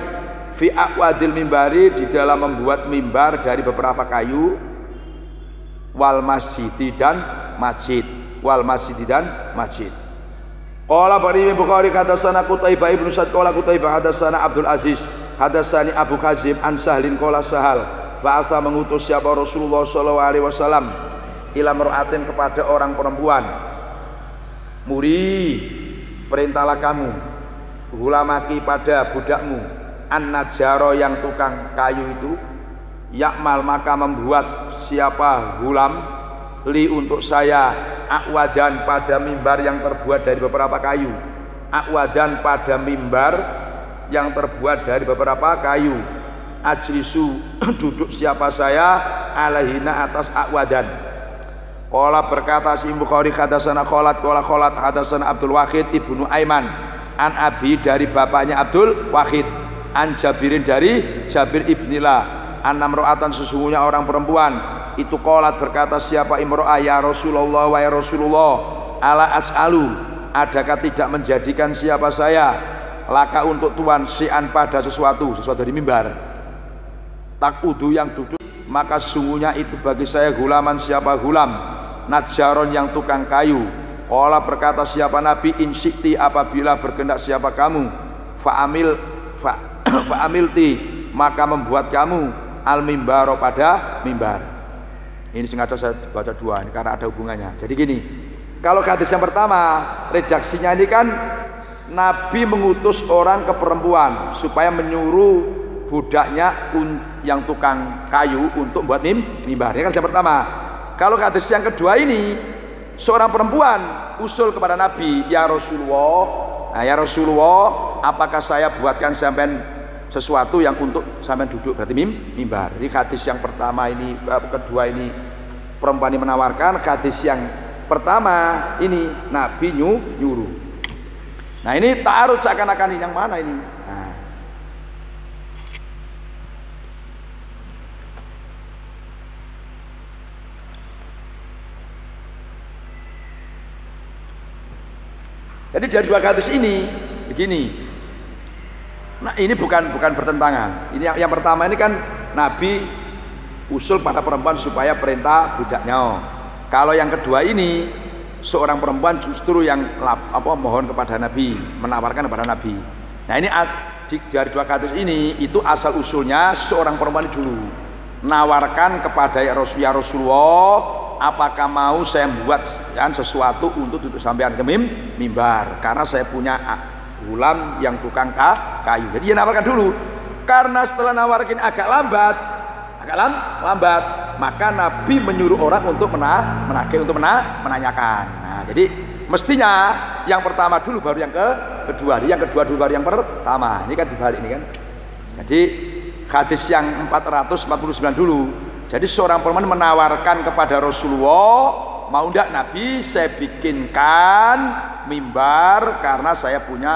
Fi aqwadil mimbari di dalam membuat mimbar dari beberapa kayu. Wal masjidi dan masjid. Wal masjidi dan masjid. Qala Imam Bukhari hadatsana Qutaibah ibnu Sa'd qala Qutaibah hadatsana Abdul Aziz hadatsani Abu Kazim an Sahlin qala Sahal ba'atha mengutus siapa Rasulullah sallallahu alaihi wasallam ila mar'atin kepada orang perempuan. Muri, perintahlah kamu hulamaki pada budakmu an-najaro yang tukang kayu itu yakmal maka membuat siapa hulam li untuk saya akwadan pada mimbar yang terbuat dari beberapa kayu. Akwadan pada mimbar yang terbuat dari beberapa kayu. Ajlisu duduk siapa saya alaihina atas akwadan. Qala berkata si Bukhari hadatsana Khalat qala Khalat hadatsana Abdul Wahid ibnu Aiman an abi dari bapaknya Abdul Wahid an Jabirin dari Jabir ibnillah an namro'atan sesungguhnya orang perempuan itu qolat berkata siapa imro'ah ya Rasulullah wa ya Rasulullah ala aj'alu adakah tidak menjadikan siapa saya laka untuk Tuhan si'an pada sesuatu dari mimbar takudu yang duduk maka sesungguhnya itu bagi saya gulaman siapa gulam najaron yang tukang kayu. Qala berkata siapa Nabi insikti apabila berkehendak siapa kamu fa'amilti maka membuat kamu al mimbaro pada mimbar. Ini sengaja saya baca dua ini karena ada hubungannya. Jadi gini, kalau hadis yang pertama redaksinya ini kan Nabi mengutus orang ke perempuan supaya menyuruh budaknya yang tukang kayu untuk buat mimbar. Ini kan yang pertama. Kalau hadis yang kedua ini seorang perempuan usul kepada Nabi, ya Rasulullah, nah, ya Rasulullah, apakah saya buatkan sampean sesuatu yang untuk sampean duduk berarti mimbar. Jadi hadis yang pertama ini, kedua ini perempuan ini menawarkan, hadis yang pertama ini Nabi nyuruh. Nah ini ta'arud seakan-akan ini yang mana ini? Nah. Jadi dari dua hadis ini begini. Nah ini bukan bertentangan. Ini yang pertama ini kan Nabi usul pada perempuan supaya perintah budaknya. Kalau yang kedua ini seorang perempuan justru yang mohon kepada Nabi, menawarkan kepada Nabi. Nah ini dari dua hadis ini itu asal usulnya seorang perempuan dulu menawarkan kepada ya Rasulullah, apakah mau saya buat sesuatu untuk duduk sampean ke mimbar karena saya punya gulam yang tukang kayu. Jadi dia nawarkan dulu. Karena setelah nawarkan agak lambat, maka Nabi menyuruh orang untuk menanyakan. Nah, jadi mestinya yang pertama dulu baru yang kedua, yang kedua dulu baru yang pertama. Ini kan dibalik ini kan. Jadi hadis yang 449 dulu. Jadi seorang perempuan menawarkan kepada Rasulullah, mau ndak Nabi saya bikinkan mimbar karena saya punya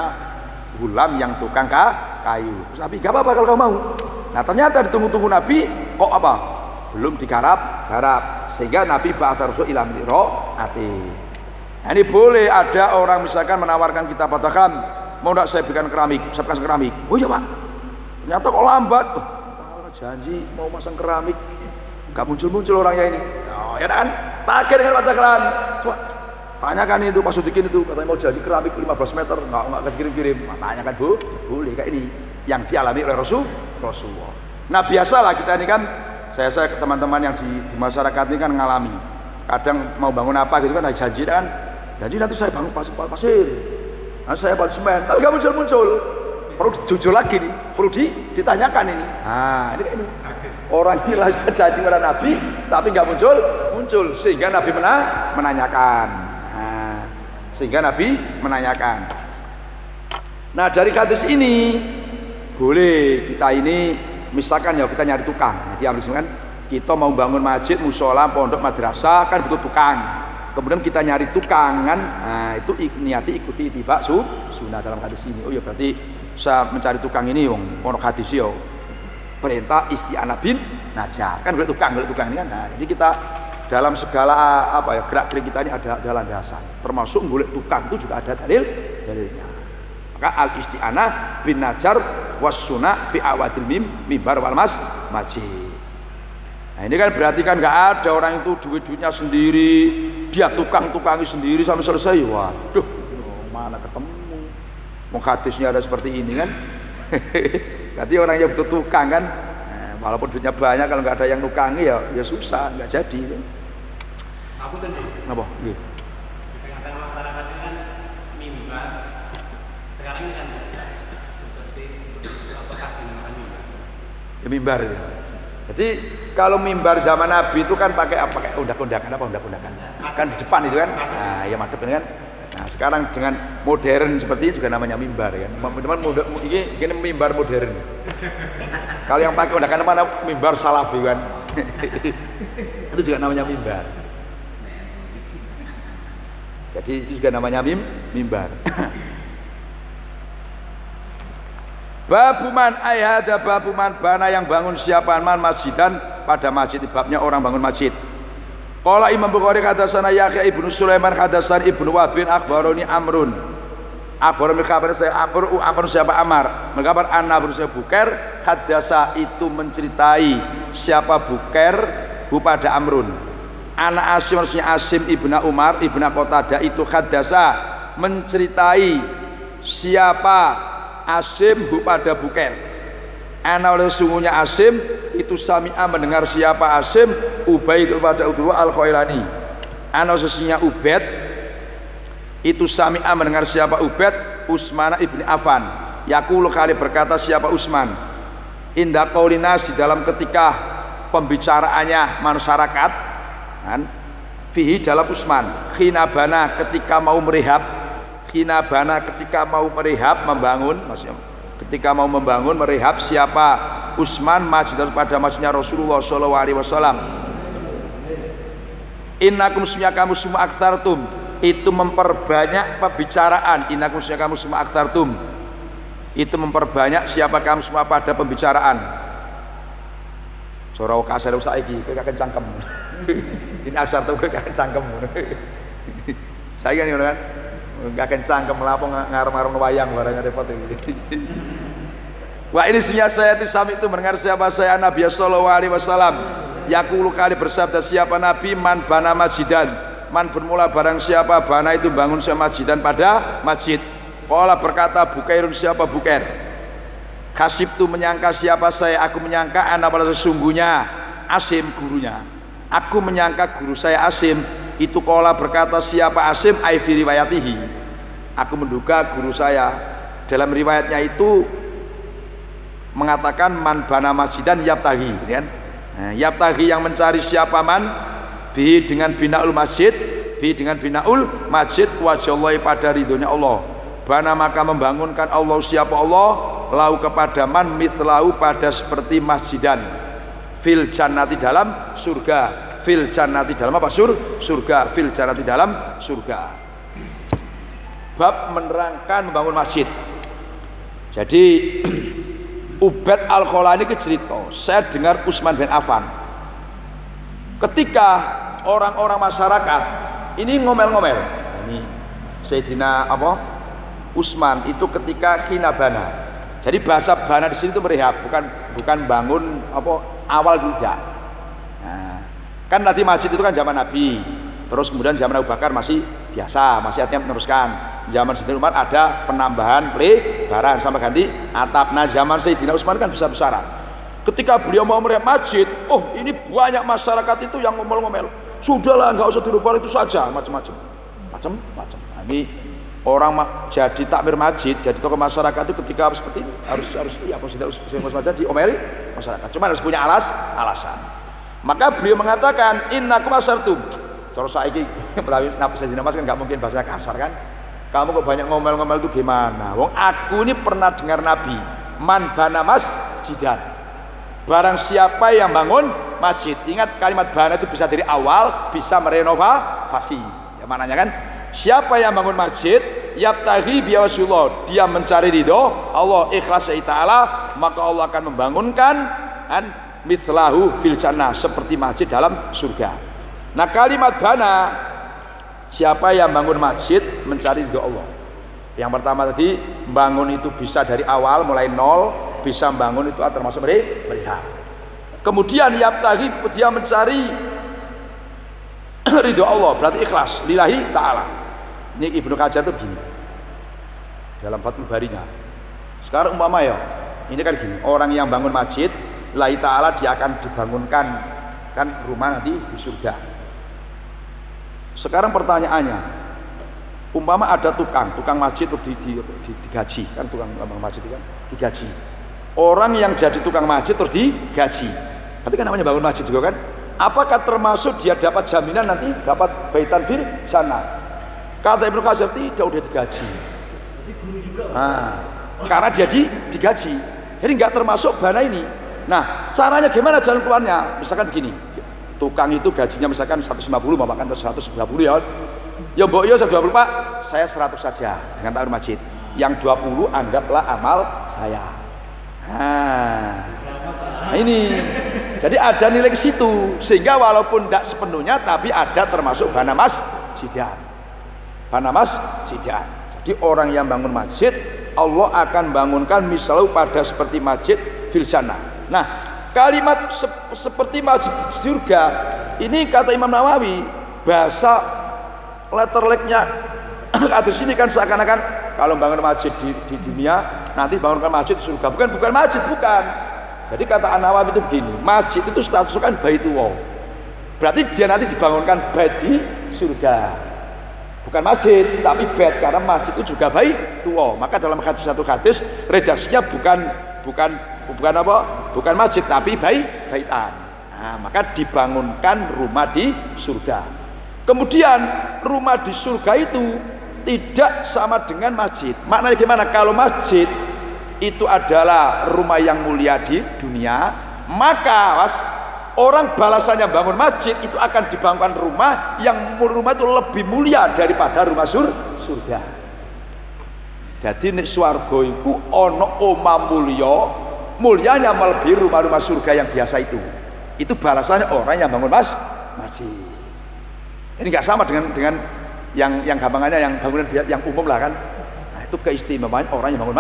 gulam yang tukang kayu. Terus Nabi, gak apa-apa kalau kamu mau. Nah ternyata ditunggu-tunggu Nabi kok belum digarap sehingga Nabi ba'atsa rasul ila mir'ati. Nah, ini boleh ada orang misalkan menawarkan kita katakan mau enggak saya berikan keramik, saya pasang keramik. Oh iya Pak, ternyata kok lambat. Oh, janji mau pasang keramik enggak muncul-muncul orangnya ini. Oh ya kan, takir dengan katakan coba tanyakan itu Pak Sudikin itu katanya mau jadi keramik 15 meter enggak kirim-kirim. Tanyakan Bu, boleh kayak ini yang dialami oleh Rasulullah. Nah biasalah kita ini kan saya teman-teman yang di masyarakat ini kan ngalami kadang mau bangun apa gitu kan ada janji kan nanti saya bangun pasir nah saya bangun semen tapi nggak muncul perlu jujur lagi nih perlu ditanyakan ini nah ini kayak ini orang ini lah sudah janji kepada Nabi tapi nggak muncul sehingga Nabi menanyakan nah dari hadis ini boleh kita ini misalkan ya kita nyari tukang jadi kan kita mau bangun masjid, musola, pondok, madrasah kan butuh tukang kemudian kita nyari tukang kan nah itu niati ikuti ittiba sunnah dalam hadis ini. Oh ya berarti saya mencari tukang ini ono hadis yo perintah isti'anah bin najjar kan golek tukang ini kan nah jadi kita dalam segala apa ya gerak-gerik kita ini ada landasan termasuk golek tukang itu juga ada dalilnya. Maka al-isti'anah bin najjar was sunnah fi awadil mimbar wal masjid. Nah ini kan berarti kan nggak ada orang itu duitnya sendiri, dia tukangi sendiri sampai selesai. Waduh, mana ketemu? Mau hadisnya ada seperti ini kan? Berarti orangnya butuh tukang kan? Nah, walaupun duitnya banyak kalau nggak ada yang nukangi ya susah, nggak jadi. Aku tadi. Apa? Iya. Kata masyarakat ini kan mimbar. Sekarang ini kan seperti apakah dinamakan mimbar? Ya mimbar ya. Jadi kalau mimbar zaman Nabi itu kan pakai undak-undakan kan di depan itu kan nah ya madep kan nah sekarang dengan modern seperti ini juga namanya mimbar kan teman-teman ini mimbar modern kalau yang pakai undakan mana mimbar salafi kan itu juga namanya mimbar jadi itu juga namanya mimbar. Babuman ayat babuman bana yang bangun siapa man masjidan pada masjid babnya orang bangun masjid. Qala Imam Bukhari hadatsana Yahya ibnu Sulaiman hadatsana Ibnu Wahbin akhbaroni Amrun. Akhbaroni kabar saya Amr siapa Amar. Mengkabar anna berusia Bukair hadasa itu menceritai siapa Bukair hu pada Amrun. Anak Asim maksudnya Asim ibnu Umar ibnu Qatadah itu hadasa menceritai siapa Asim pada Bukair. Ana oleh sungguhnya Asim itu sami'a mendengar siapa Asim Ubaid pada Utbah Al-Khailani. Ana sesungguhnya Ubaid itu sami'a mendengar siapa Ubaid Utsman ibni Affan. Yaqulu kali berkata siapa Utsman inda qaulinas di dalam ketika pembicaraannya masyarakat kan fihi dalam Utsman khinabana ketika mau merehab membangun maksudnya ketika mau membangun merehab siapa Utsman masjid pada masjidnya Rasulullah sallallahu alaihi wasallam. Innakum sunnya kamu semua aktsartum itu memperbanyak pembicaraan. Innakum sunnya kamu semua aktsartum itu memperbanyak siapa kamu semua pada pembicaraan. Cara kasar saiki kowe kakek cangkem. Ini aktsartum kowe kakek cangkem. Saiki kan gak kencang kemelapong ngarep-ngarep wayang barangnya repot iki. Wah ini saya sami itu mendengar siapa saya Nabi sallallahu alaihi wasallam yaqulu kali bersabda siapa Nabi man bana masjidan man bermula barang siapa bana itu bangun masjidan pada masjid. Qala berkata Bukairun siapa Bukair kasib tu menyangka siapa saya aku menyangka ana pada sesungguhnya Asim gurunya aku menyangka guru saya Asim itu qala berkata siapa Asim ai fi riwayatihi aku menduga guru saya dalam riwayatnya itu mengatakan man bana masjidan yabtaghi kan nah, yabtaghi yang mencari siapa man bi dengan binaul masjid wajallahi pada ridhonya Allah bana maka membangunkan Allah siapa Allah lau kepada man mithlahu pada seperti masjidan fil jannati dalam surga fil jannati dalam apa surga fil jannati dalam surga. Bab menerangkan membangun masjid. Jadi Ubaid Al-Khailani itu cerita saya dengar Utsman bin Affan Ketika orang-orang masyarakat ini ngomel-ngomel, ini Sayyidina Utsman itu ketika khina bana. Jadi bahasa bana di sini itu merehab, bukan bangun awal tidak. Nah, kan nanti masjid itu kan zaman Nabi, terus kemudian zaman Abu Bakar masih biasa, masih artinya meneruskan. Zaman Sayyidina Umar ada penambahan pelebaran sampai ganti atap. Nah, zaman Sayyidina Utsman kan besar-besaran. Ketika beliau mau merehab masjid, ini banyak masyarakat itu yang ngomel-ngomel. Sudahlah, nggak usah dirubah, itu saja, macam-macam. Nah, ini orang jadi takmir masjid, jadi tokoh masyarakat itu ketika seperti ini harus diomeli masyarakat. Cuma harus punya alasan. Maka beliau mengatakan innakum asartum. Cara saiki melalui nafas Sayyidina Mas kan nggak mungkin bahasanya kasar kan. Kamu kok banyak ngomel-ngomel itu gimana? Wong aku ini pernah dengar Nabi, man bana masjidan. Barang siapa yang bangun masjid. Ingat kalimat bana itu bisa dari awal, bisa merenovasi. Ya mananya kan? Siapa yang bangun masjid yabtaghi biwajhillah, dia mencari ridho Allah, ikhlas ta'ala, maka Allah akan membangunkan mithlahu fil jannah, seperti masjid dalam surga. Nah, kalimat bana, siapa yang bangun masjid mencari ridho Allah. Yang pertama tadi, bangun itu bisa dari awal mulai nol, bisa bangun itu termasuk mereka. Kemudian yabtaghi, dia mencari ridho Allah, berarti ikhlas lillahi ta'ala. Ini Ibnu Katsir itu begini dalam Fathul Barinya. Sekarang umpama ya, ini kan gini, orang yang bangun masjid lillahi ta'ala, dia akan dibangunkan kan rumah nanti di surga. Sekarang pertanyaannya, umpama ada tukang masjid terus digaji, kan tukang masjid itu kan digaji. Orang yang jadi tukang masjid terus digaji, berarti kan namanya bangun masjid juga kan. Apakah termasuk dia dapat jaminan nanti dapat baitan fil jannah? Kata Ibnu Katsir, tidak, udah digaji. Jadi guru juga. Nah, karena dia digaji, jadi nggak termasuk bana ini. Nah, caranya gimana jalan keluarnya? Misalkan begini, tukang itu gajinya misalkan 150, mau makan 150 ya. Ya mbok yo 120 Pak, saya 100 saja dengan takmir masjid. Yang 20 anggaplah amal saya. Nah, ini. Jadi ada nilai ke situ, sehingga walaupun tidak sepenuhnya tapi ada termasuk bana masjidan. Bana masjidan. Jadi orang yang bangun masjid, Allah akan bangunkan misalnya pada seperti masjid fil jannah. Nah, kalimat seperti masjid surga ini kata Imam Nawawi, bahasa letterleknya atau sini kan seakan-akan kalau bangun masjid di dunia nanti bangunkan masjid surga. Bukan masjid, bukan. Jadi kata An-Nawawi itu begini, masjid itu statusnya kan baitullah. Berarti dia nanti dibangunkan bait di surga. Bukan masjid, tapi bait, karena masjid itu juga baitullah. Maka dalam satu hadis redaksinya bukan masjid tapi baitan. Nah, maka dibangunkan rumah di surga. Kemudian rumah di surga itu tidak sama dengan masjid. Maknanya gimana? Kalau masjid itu adalah rumah yang mulia di dunia, maka orang balasannya bangun masjid itu akan dibangunkan rumah yang rumah itu lebih mulia daripada rumah surga. Jadi nek swarga iku ana omah mulyanya melebihi rumah-rumah surga yang biasa itu. Itu balasannya orang yang bangun masjid. Ini nggak sama dengan yang gampangannya yang bangunan yang umum lah kan. Nah, itu keistimewaan orang yang bangun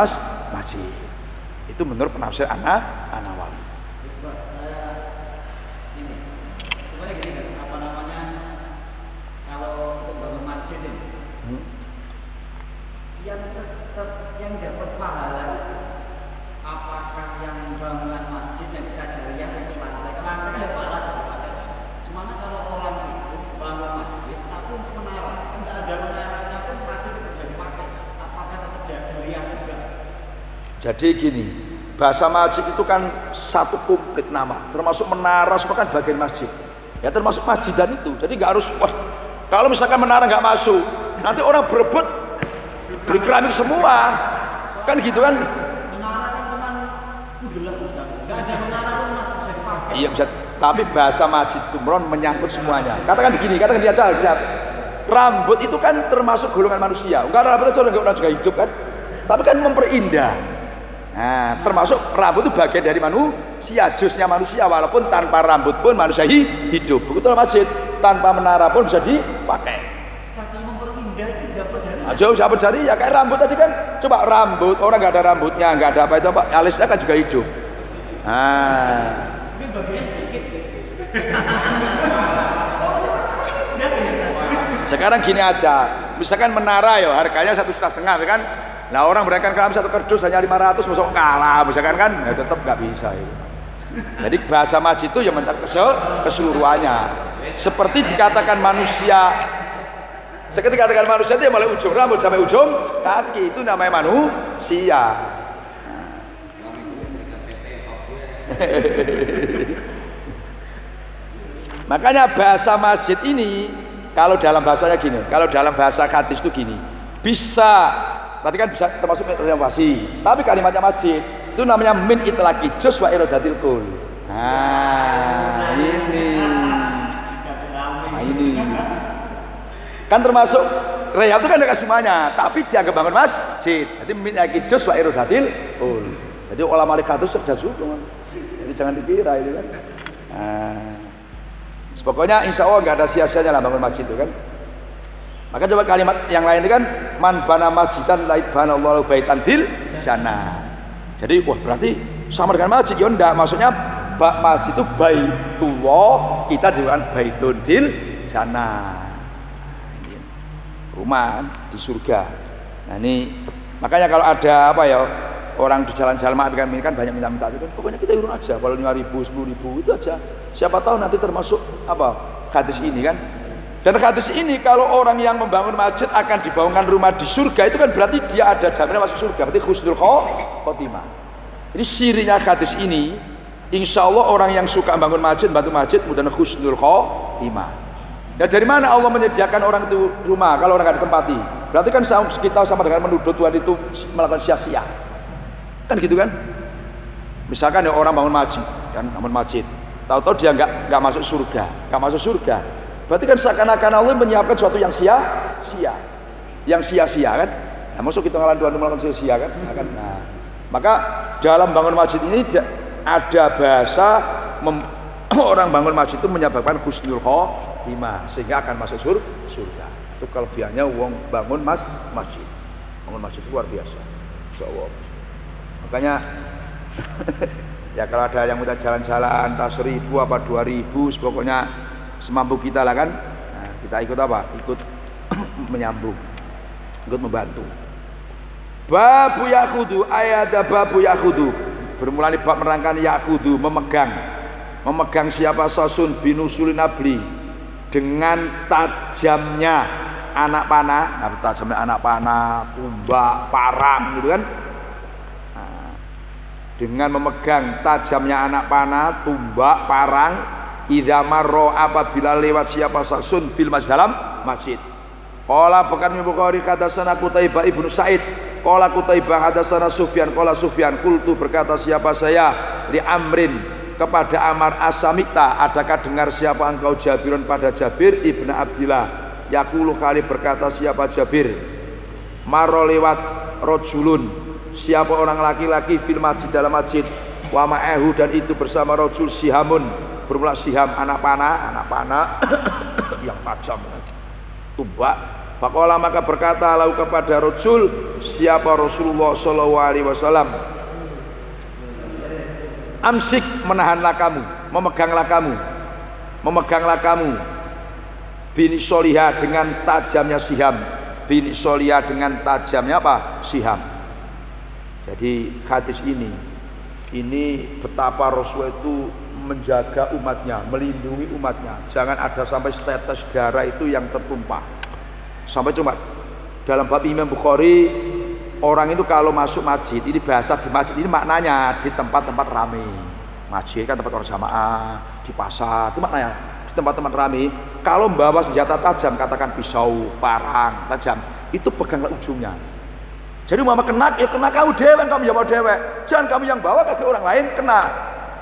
masjid. Itu menurut penafsir An-Nawawi. Yang dapat pahala itu apakah yang bangunan masjid yang kita jariah itu lantai kan ada pahala dipakai. Cuma kalau orang itu bangun masjid tapi untuk menara, kan tidak ada menaranya pun masjid itu jadi pakai. Apakah tetap jariah juga? Jadi gini, bahasa masjid itu kan satu komplit nama, termasuk menara semua kan bagian masjid. Ya termasuk masjidan itu. Jadi nggak harus kalau misalkan menara nggak masuk, nanti orang berebut beli keramik semua, kan gitu kan? Menara kan cuma kudelah bisa, nggak ada menara pun masih bisa dipakai. Iya bisa, tapi bahasa masjid Jumron menyangkut semuanya. Katakan begini, katakan dia aja, rambut itu kan termasuk golongan manusia. Enggak ada rambut aja, enggak juga hidup kan? Tapi kan memperindah. Nah, termasuk rambut itu bagian dari manusia, jusnya manusia, walaupun tanpa rambut pun manusia hidup. Begitu masjid, tanpa menara pun bisa dipakai. Status memperindah itu dapat dari Jauh dapat dari ya kayak rambut tadi kan. Coba rambut, orang nggak ada rambutnya, nggak ada apa itu apa, alisnya kan juga hidup. Nah, mungkin bagiannya sedikit. sekarang gini aja, misalkan menara ya harganya 1,5 juta kan. Nah orang berikan kelam satu kerdus hanya 500, masuk kalah, misalkan kan, ya tetap nggak bisa itu. Jadi bahasa masjid itu yang mencakup keseluruhannya. Seperti dikatakan manusia, seperti dikatakan manusia itu yang mulai ujung rambut sampai ujung kaki itu namanya manusia. Makanya bahasa masjid ini kalau dalam bahasanya gini, kalau dalam bahasa hadis itu gini, bisa tadi kan bisa termasuk renovasi, tapi kalimatnya masjid itu namanya min itlaqi juz wa iradatil kul. Nah, ini kan termasuk rehab itu kan dekat semuanya, tapi dianggap bangun masjid. Jadi min itlaqi juz wa iradatil kul. Jadi ulama hadis cerdas juga. Jadi jangan dikira itu kan. Nah, pokoknya insya Allah nggak ada sia-sianya lah bangun masjid itu kan. Maka coba kalimat yang lain itu kan man bana masjidan lait bana Allahu baitan fil jannah. Jadi wah berarti sama dengan masjid ya enggak, maksudnya masjid itu baitullah, kita juga baitun fil jannah. Rumah di surga. Nah ini makanya kalau ada apa ya orang di jalan-jalan kan banyak minta-minta itu kan pokoknya kita urun aja kalau 5.000 10.000 itu aja. Siapa tahu nanti termasuk apa hadis ini kan. Dan hadis ini kalau orang yang membangun masjid akan dibangunkan rumah di surga itu kan berarti dia ada jaminan masuk surga, berarti husnul khotimah. Ini sirinya hadis ini, insya Allah orang yang suka membangun masjid, bantu masjid mudah husnul khotimah. Ya dari mana Allah menyediakan orang itu rumah kalau orang nggak ditempati? Berarti kan kita sama dengan menuduh Tuhan itu melakukan sia-sia. Kan gitu kan? Misalkan ya orang bangun masjid, kan bangun masjid, tahu-tahu dia nggak masuk surga, nggak masuk surga. Berarti kan seakan-akan Allah menyiapkan sesuatu yang sia-sia, kan? Nah, maksud kita ngalahin Tuhan melakukan sia-sia kan? Nah, maka dalam bangun masjid ini ada bahasa orang bangun masjid itu menyebabkan husnul khotimah sehingga akan masuk surga. Itu kelebihannya wong bangun masjid. Bangun masjid luar biasa. Insyaallah. Makanya ya kalau ada yang minta jalan-jalan tas 1.000 apa 2.000 pokoknya semampu kita lah kan. Nah, kita ikut apa? Ikut menyambung, ikut membantu. Babu yakudu ayat babu yakudu bermula di bab merangkani yakudu memegang siapa sasun binusulin nabli dengan tajamnya anak panah. Nah, tajamnya anak panah, tumbak, parang gitu kan. Nah, dengan memegang tajamnya anak panah, tumbak, parang, idza marra apabila lewat siapa sasun fil dalam masjid. Qala Bukhari Bukhari hadatsana Qutaibah ibnu Sa'id, qala Qutaibah hadatsana Sufyan, qala Sufyan qultu berkata siapa saya li Amrin kepada Amar Asamikta, adakah dengar siapa engkau Jabirun pada Jabir ibnu Abdillah yaqulu kali berkata siapa Jabir marra lewat rajulun siapa orang laki-laki fil masjid dalam masjid wa ma'ahu dan itu bersama rajul sihamun bermula siham anak panah yang tajam tumbak. Faqala maka berkata lau kepada rajul siapa Rasulullah sallallahu alaihi wasallam amsik memeganglah kamu bini soliha dengan tajamnya siham, bini soliha dengan tajamnya apa? Siham. Jadi hadis ini betapa Rasul itu menjaga umatnya, melindungi umatnya. Jangan ada sampai setetes darah itu yang tertumpah. Sampai cuma dalam bab Imam Bukhari, orang itu kalau masuk masjid, ini bahasa di masjid ini maknanya di tempat-tempat ramai. Masjid kan tempat orang jamaah, di pasar, itu maknanya di tempat-tempat ramai. Kalau membawa senjata tajam, katakan pisau, parang, tajam, itu peganglah ujungnya. Jadi mama kena, ya kena kamu dewek, kamu yang bawa dewek. Jangan kamu yang bawa kaki orang lain kena.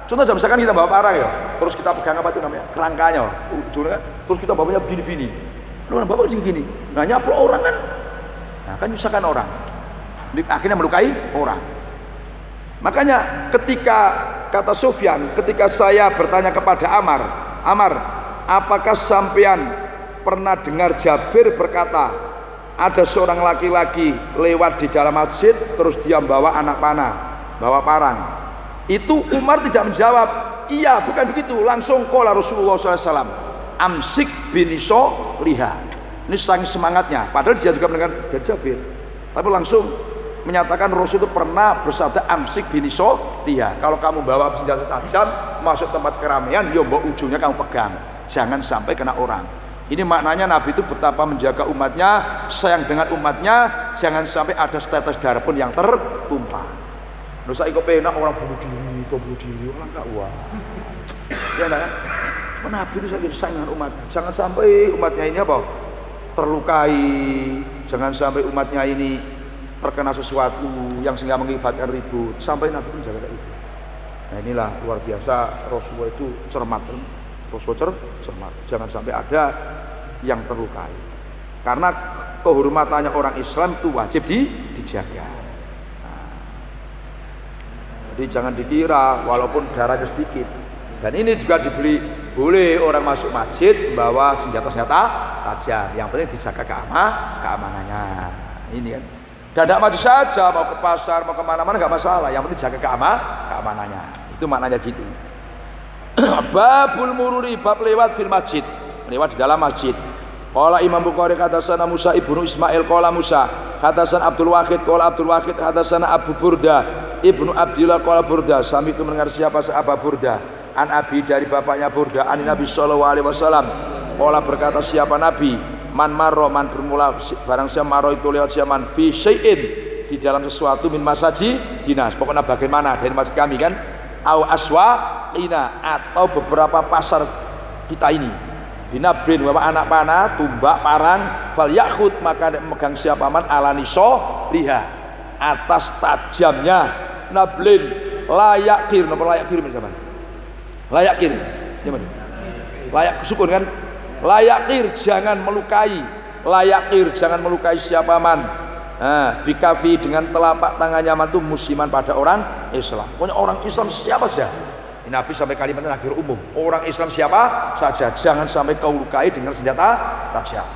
Contoh misalkan kita bawa parang ya, terus kita pegang apa itu namanya kerangkanya, ujungnya, terus kita bawanya begini-begini. Orang bawa begini, nah nyaplok orang kan, nah kan nyusahkan orang, akhirnya melukai orang. Makanya ketika kata Sufyan, ketika saya bertanya kepada Amar, apakah sampean pernah dengar Jabir berkata, ada seorang laki-laki lewat di dalam masjid, terus dia membawa anak panah, bawa parang. Itu Umar tidak menjawab, iya bukan begitu, langsung qala Rasulullah SAW, amsik biniso liha. Ini saking semangatnya, padahal dia juga mendengar dari Jabir, tapi langsung menyatakan Rasul itu pernah bersabda amsik biniso liha. Kalau kamu bawa senjata tajam masuk tempat keramaian, ya mbok ujungnya kamu pegang, jangan sampai kena orang. Ini maknanya Nabi itu betapa menjaga umatnya, sayang dengan umatnya, jangan sampai ada setetes darah pun yang tertumpah. Nusa iko penak orang bunuh diri, orang gak wah. Ya kan? Nabi itu sayang dengan umat, jangan sampai umatnya ini apa? Terlukai, jangan sampai umatnya ini terkena sesuatu yang sehingga mengakibatkan ribut. Sampai Nabi itu menjaga itu. Nah inilah luar biasa Rasulullah itu cermat. Rasulullah cermat, jangan sampai ada yang terlukai. Karena kehormatannya orang Islam itu wajib dijaga. Nah, jadi jangan dikira walaupun darahnya sedikit. Dan ini juga dibeli, boleh orang masuk masjid membawa senjata-senjata tajam. Yang penting dijaga keamanannya. Ini kan. Dan tidak maju saja, mau ke pasar, mau kemana-mana nggak masalah. Yang penting jaga keamanannya. Itu maknanya gitu. Babul mururi, bab lewat fil masjid, lewat di dalam masjid. Qala Imam Bukhari hadatsana Musa ibnu Ismail qala Musa hadatsana Abdul Wahid qala Abdul Wahid hadatsana Abu Burda ibnu Abdillah qala Burda, sami itu mendengar siapa Abu Burda, an Abi dari bapaknya Burda, an Nabi sallallahu alaihi wasallam qala berkata siapa Nabi, man marro man bermula barang siapa marro itu lewat siapa man fi syai'in di dalam sesuatu min masaji dinas, pokoknya bagaimana dari masjid kami kan, au aswa ina atau beberapa pasar kita ini, binabrin bawa anak panah, tumbak, parang, fal yakhud maka memegang siapa man ala niso liha atas tajamnya nablin layak kir, nomor layak kir zaman layak kir, gimana? Layak sukun kan? Layak kir jangan melukai, layak kir jangan melukai siapa man. Nah, bikafi dengan telapak tangannya man itu musliman pada orang Islam. Pokoknya orang Islam siapa saja. Nabi sampai kalimatnya akhir umum, orang Islam siapa saja, jangan sampai kau lukai dengan senjata tajam.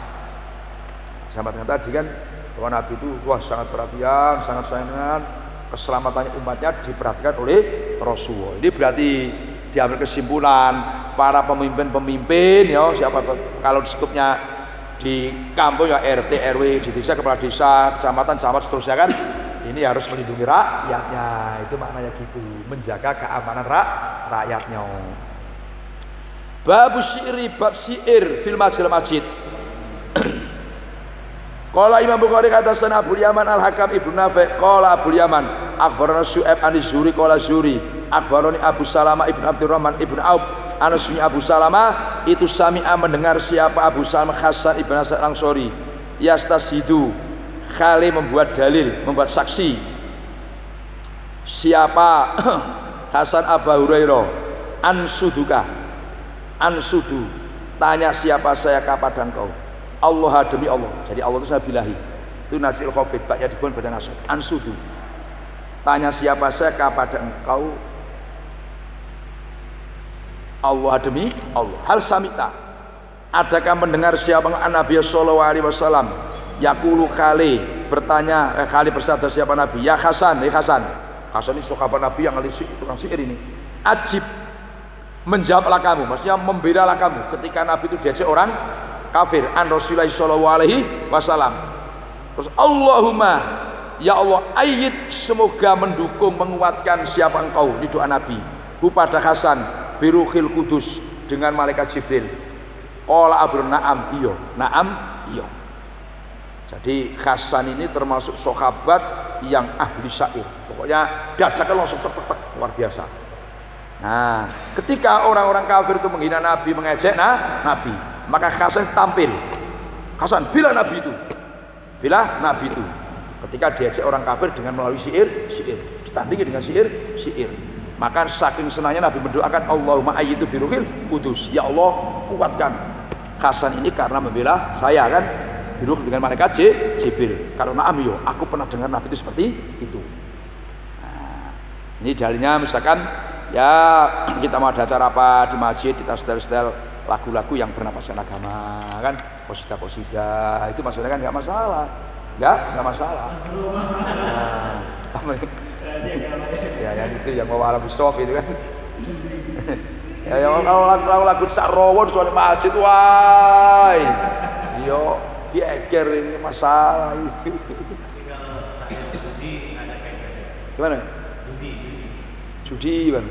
Sama dengan tadi kan, bahwa Nabi itu wah sangat perhatian, sangat sayang dengan keselamatannya umatnya diperhatikan oleh Rasulullah. Ini berarti diambil kesimpulan para pemimpin-pemimpin, ya siapa kalau skupnya di kampung ya RT, RW, di desa kepala desa, kecamatan, camat seterusnya kan. Ini harus melindungi rakyatnya, itu maknanya gitu, menjaga keamanan rakyatnya. Bab syi'ri, bab syi'ir fil masjid. Qala Imam Bukhari hadatsana Abu Yaman Al-Hakam Ibnu Nafi' qala Abu Yaman akhbarana Syu'aib an-Zuri qala Zuri akhbarani Abu Salamah Ibnu Abdurrahman Ibnu Auf anasnya Abu Salamah itu sami'a mendengar siapa Abu Salamah Hasan Ibnu Hasan Al-Ansori yastasidu khali membuat dalil, membuat saksi. Siapa Hasan Abu Hurairah ansuduka, ansudu tanya siapa saya kepada engkau, Allah demi Allah. Jadi Allah itu saya bilahi, itu nasil khafid, baknya dibuat baca nasab. Ansudu tanya siapa saya kepada engkau, Allah demi Allah. Hal samita adakah mendengar siapa Nabi sallallahu alaihi wasallam yaqulu khali bertanya khali bersabda siapa Nabi, ya Hasan, Hasan ini sahabat Nabi yang tukang sihir ini. Ajib menjawablah kamu, maksudnya membelalah kamu ketika Nabi itu diajak orang kafir an Rasulullah sallallahu alaihi wasallam. Terus Allahumma ya Allah ayyid semoga mendukung menguatkan siapa engkau, ini doa Nabi pada Hasan biruhil kudus dengan malaikat Jibril. Qala Abu Na'am iya, na'am iya. Jadi Hasan ini termasuk sahabat yang ahli syair. Pokoknya dadakan langsung tek luar biasa. Nah, ketika orang-orang kafir itu menghina Nabi, mengejek Nabi, maka Hasan tampil. Hasan bila Nabi itu. Bila Nabi itu. Ketika diajak orang kafir dengan melalui syair, ditandingi dengan syair. Maka saking senangnya Nabi mendoakan Allahumma ayyidu biruhil kudus. Ya Allah, kuatkan Hasan ini karena membela saya kan. Biruh dengan malaikat Jibril. Karena na'am yo, aku pernah dengar Nabi itu seperti itu. Nah, Ini dalilnya misalkan ya kita mau ada acara apa di masjid, kita setel-setel lagu-lagu yang bernafaskan agama kan, qasida itu maksudnya kan nggak masalah, nggak masalah. Nah, ya yang itu yang mau alam bisawab itu kan. Ya kalau lagu sakrowo di masjid, wah, yo geger ini masalah itu. Gimana? Judi kan?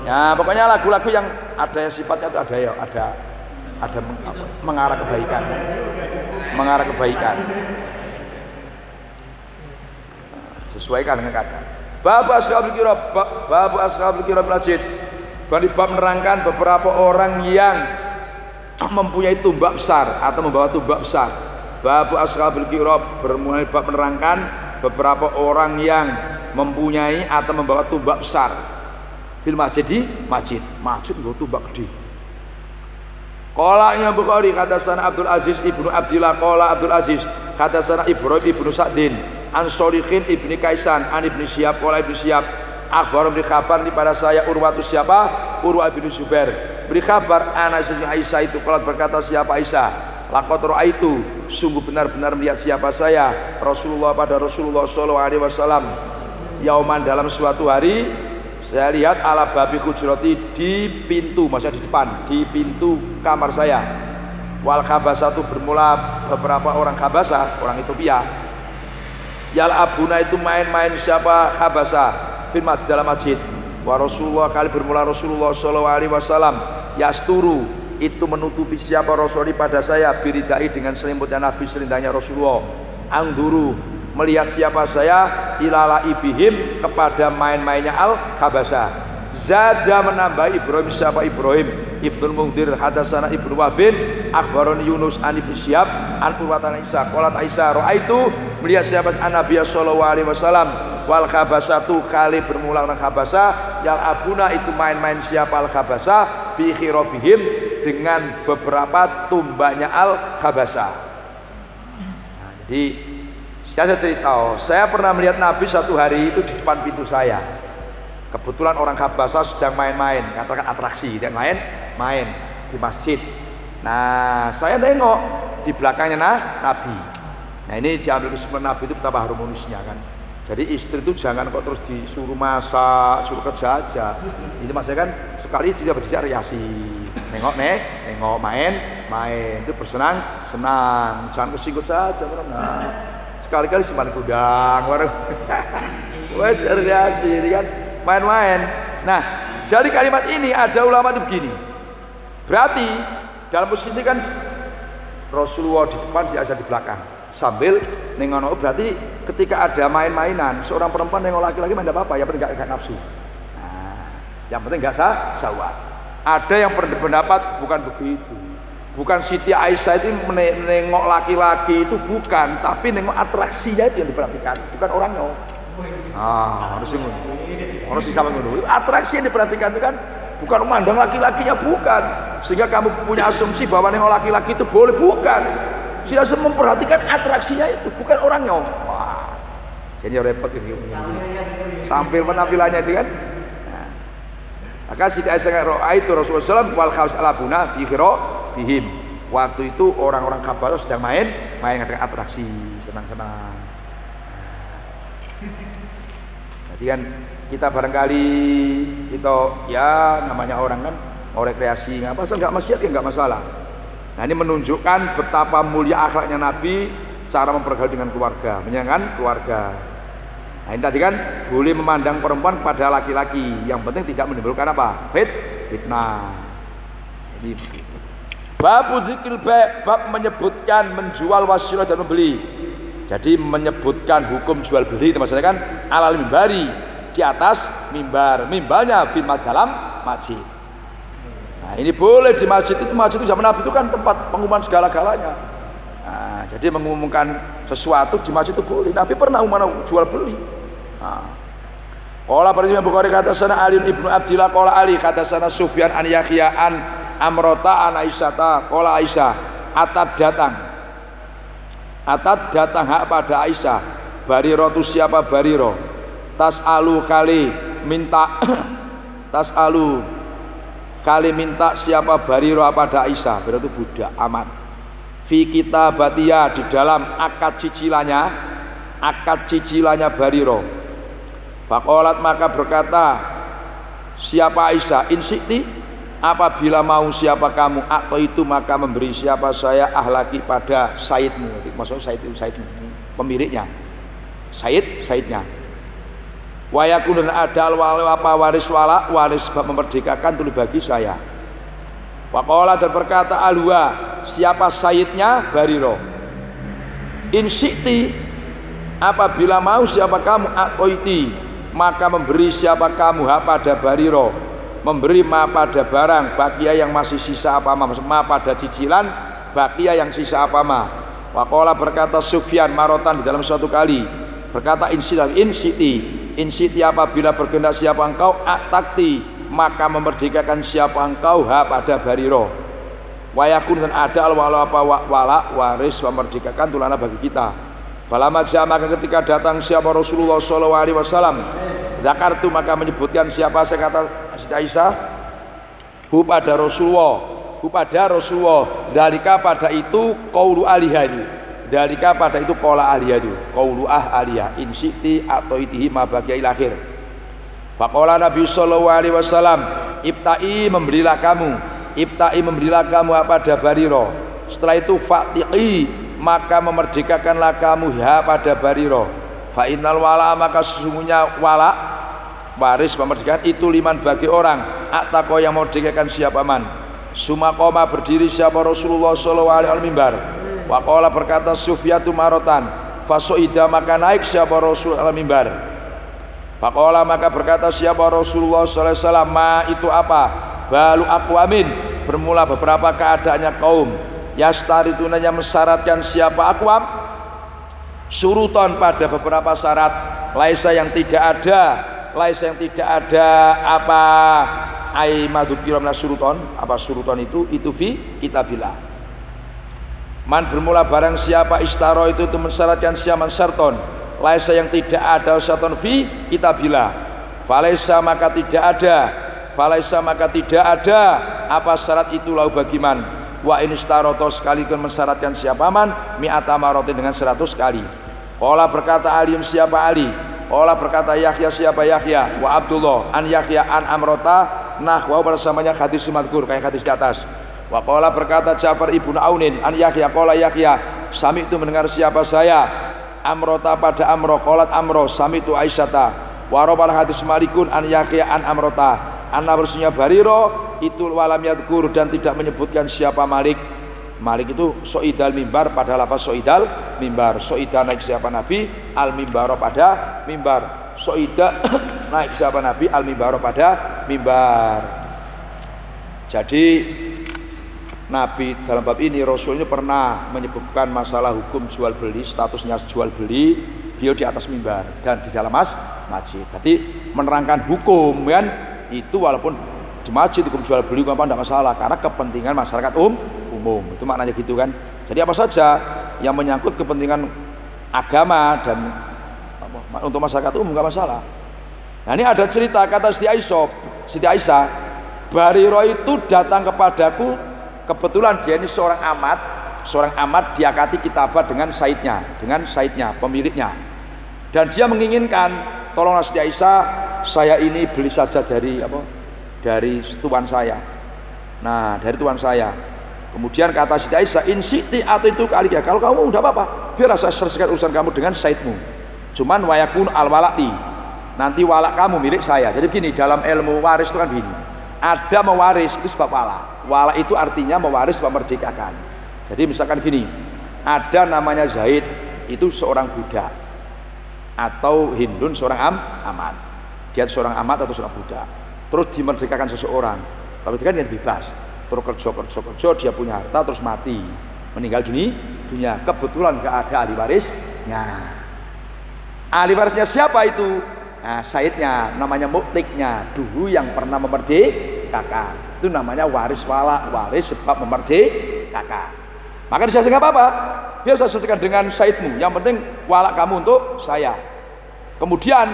Ya pokoknya lagu-lagu yang ada sifatnya itu ada mengarah kebaikan, sesuaikan dengan kata. Bab ashabul kiram masjid. Bab menerangkan beberapa orang yang mempunyai tumbak besar atau membawa tumbak besar. Bab ashabul kiram bermulai bab menerangkan beberapa orang yang mempunyai atau membawa tumbak besar fil masjid di masjid nggo tumbak gede. Qala Imam Bukhari hadatsana Abdul Aziz ibnu Abdillah qala Abdul Aziz hadatsana Ibrahim ibnu Sa'din an Sharihin ibni Kaisan an ibni Syihab qala ibni Syihab akhbar beri kabar pada saya Urwatu siapa? Urwa bin Zubair beri kabar anak Aisyah itu kalau berkata siapa Aisyah laqad ra'aitu sungguh benar-benar melihat siapa saya Rasulullah pada Rasulullah sallallahu alaihi wasallam yauman dalam suatu hari saya lihat ala babi hujrati di pintu, maksudnya di depan, di pintu kamar saya. Wal khabasatu bermula beberapa orang khabasa, orang Ethiopia. Yal abuna itu main-main siapa khabasa fil masjid dalam masjid. Wa Rasulullah kali bermula Rasulullah sallallahu alaihi wasallam yasturu itu menutupi siapa Rasul pada saya biridai dengan selimutnya Nabi selindangnya Rasulullah. Angduru melihat siapa saya ilala ibihim kepada main-mainnya al-khabasa. Zada menambah Ibrahim siapa Ibrahim Ibnu Mundhir hadatsana Ibnu Wahbin akhbarani Yunus an Ibnu Syihab an Urwatan Aisyah qalat Aisyah ra'aitu melihat siapa Nabi sallallahu alaihi wasallam wal khabasatu kali bermula orang khabasa yal abuna itu main-main siapa al-khabasa bi khirabihim dengan beberapa tumbaknya al-khabasa. Nah, jadi saya cerita, saya pernah melihat Nabi satu hari itu di depan pintu saya. Kebetulan orang Habasah sedang main-main, katakan atraksi, dia main di masjid. Nah, saya nengok di belakangnya Nabi. Nah, ini diambil kesimpulan Nabi itu betapa harmonisnya kan. Jadi istri itu jangan kok terus disuruh masak, suruh kerja aja. Ini maksudnya kan sekali dia berjejak riasi. Nengok main itu bersenang-senang, jangan kesinggut saja nah. Sekali-kali simpan kudang, wes riasi ini kan main-main. Nah, dari kalimat ini ada ulama itu begini. Berarti dalam posisi ini kan Rasulullah di depan, Aisyah di belakang. Sambil nengok, berarti ketika ada main-mainan, seorang perempuan nengok laki-laki main apa-apa, yang penting enggak nafsu. Nah, yang penting enggak syahwat. Ada yang berpendapat bukan begitu. Bukan Siti Aisyah itu menengok laki-laki itu bukan, tapi nengok atraksinya itu yang diperhatikan, bukan orangnya. Harus sama ngono. Atraksi yang diperhatikan itu kan bukan memandang laki-lakinya, bukan. Sehingga kamu punya asumsi bahwa nengok laki-laki itu boleh, bukan. Dia harus memperhatikan atraksinya itu, bukan orangnya. Wah, jadi repot ini. Tampil penampilannya itu kan. Nah, maka Siti Aisyah roa itu Rasulullah SAW wal khaus ala buna bihim. Waktu itu orang-orang Habasah sedang main dengan atraksi, senang-senang. Jadi kan kita barangkali kita ya namanya orang kan mau rekreasi nggak maksiat ya nggak masalah. Nah ini menunjukkan betapa mulia akhlaknya Nabi, cara mempergaul dengan keluarga, menyenangkan keluarga. Nah ini tadi kan boleh memandang perempuan pada laki-laki, yang penting tidak menimbulkan apa? Fitnah. Jadi bab zikil bab menyebutkan menjual wasilah dan membeli. Jadi menyebutkan hukum jual beli itu maksudnya kan alal mimbari, di atas mimbarnya fil dalam masjid. Nah ini boleh di masjid itu zaman Nabi itu kan tempat pengumuman segala-galanya. Nah, jadi mengumumkan sesuatu di masjid itu boleh. Nabi pernah umumkan jual beli. Qala Imam Bukhari kata sana Ali ibnu Abdillah qala Ali kata sana Sufyan an Yahya an Amrota an Aisyata qala Aisyah atad datang hak pada Aisyah Bariro tu siapa Bariro tas'alu kali minta tas'alu kali minta siapa Bariro pada Aisyah, berarti budak aman. Fi kitabatia di dalam akad cicilannya Bariro. Faqalat maka berkata siapa Aisyah, insikti apabila mau siapa kamu atau itu maka memberi siapa saya ahlaki pada saidmu. Maksudnya said itu saidmu, pemiliknya. Saidnya. Wa yakun dan ada apa waris sebab memerdekakan tuli bagi saya. Waqala dan berkata alwa siapa saidnya Bariro. Insikti apabila mau siapa kamu atau itu maka memberi siapa kamu pada Bariro, memberi ma pada barang bakia yang masih sisa apa ma pada cicilan bakia yang sisa apa ma. Waqala berkata Sufyan marotan di dalam suatu kali berkata insiti apabila berkehendak siapa engkau atakti maka memerdekakan siapa engkau pada Bariro. Wayakun dan ada al-wala apa wala waris memerdekakan tulana bagi kita. Falamma jaa maka ketika datang siapa Rasulullah sallallahu alaihi wasallam zakartu maka menyebutkan siapa saya kata Siti Aisyah hu pada Rasulullah dalika pada itu qaulu alihadi dalika pada itu qala alihadi qaulu aliyah insiti atau itihi ma baqiya ila akhir. Faqala Nabi sallallahu alaihi wasallam ibta'i memberilah kamu pada Bariro. Setelah itu fatiqi maka memerdekakanlah kamu pada Bariro. Fa innal wala maka sesungguhnya wala waris memerdekakan itu liman bagi orang ataqo yang memerdekakan siapa man. Sumakoma berdiri siapa Rasulullah sallallahu alaihi wasallam mimbar. Wa qala berkata Sufyatu marotan fasoida maka naik siapa Rasul al mimbar. Faqala maka berkata siapa Rasulullah sallallahu alaihi wasallam ma itu apa? Balu aqwamin bermula beberapa keadaannya kaum yastaridunanya mensyaratkan siapa aqwam suruton pada beberapa syarat laisa yang tidak ada apa ai madzukiramna suruton apa suruton itu fi kitabillah. Man bermula barang siapa istaro itu mensyaratkan siapa syarton laisa yang tidak ada syarton fi kitabillah. Falaisa maka tidak ada apa syarat itu lau bagiman wa in istaroto sekaligus mensyaratkan siapa man mi'ata marotin dengan 100 kali. Qala berkata Aliun siapa Ali, qala berkata Yahya siapa Yahya wa Abdullah an Yahya an Amrota nahwa bersamanya hadis madkur kayak hadis di atas. Wa qala berkata Ja'far ibnu Aunin an Yahya qala Yahya sami itu mendengar siapa saya Amrota pada Amro qalat Amro sami itu Aisyata wa rawal hadis Malikun an Yahya an Amrota anna bersenya Bariro itu walam yadkur dan tidak menyebutkan siapa Malik. Malik itu soidal mimbar pada lafaz soidal mimbar. Soida naik siapa Nabi al mimbaro pada mimbar. Soida naik siapa Nabi al mimbaro pada mimbar. Jadi Nabi dalam bab ini Rasulnya pernah menyebutkan masalah hukum jual beli, statusnya jual beli, beliau di atas mimbar dan di dalam masjid. Jadi menerangkan hukum kan itu walaupun di masjid hukum jual beli apa tidak masalah karena kepentingan masyarakat umum itu maknanya gitu kan. Jadi apa saja yang menyangkut kepentingan agama dan untuk masyarakat umum nggak masalah. Nah ini ada cerita kata Siti Aisyah Bariro itu datang kepadaku kebetulan dia ini seorang amat diakati kitabah dengan saidnya pemiliknya dan dia menginginkan tolonglah Siti Aisyah saya ini beli saja dari tuan saya. Nah dari tuan saya. Kemudian kata Siti Aisyah insiti atau itu kali ya kalau kamu udah apa-apa biarlah saya selesaikan urusan kamu dengan saidmu. Cuman wayakun al walati nanti walak kamu milik saya. Jadi begini dalam ilmu waris itu kan begini. Ada mewaris itu sebab wala. Wala itu artinya mewaris memerdekakan. Jadi misalkan gini ada namanya Zaid itu seorang budak atau Hindun seorang amat. Dia seorang amat atau seorang budak terus dimerdekakan seseorang tapi kan yang bebas terus kerja dia punya harta terus mati meninggal dunia kebetulan gak ada ahli warisnya. Ahli warisnya siapa itu? Nah saidnya namanya muktiknya dulu yang pernah memerdekakan itu namanya waris sebab memerdekakan. Maka saya nggak apa-apa biar saya selesaikan dengan saidmu yang penting walak kamu untuk saya. Kemudian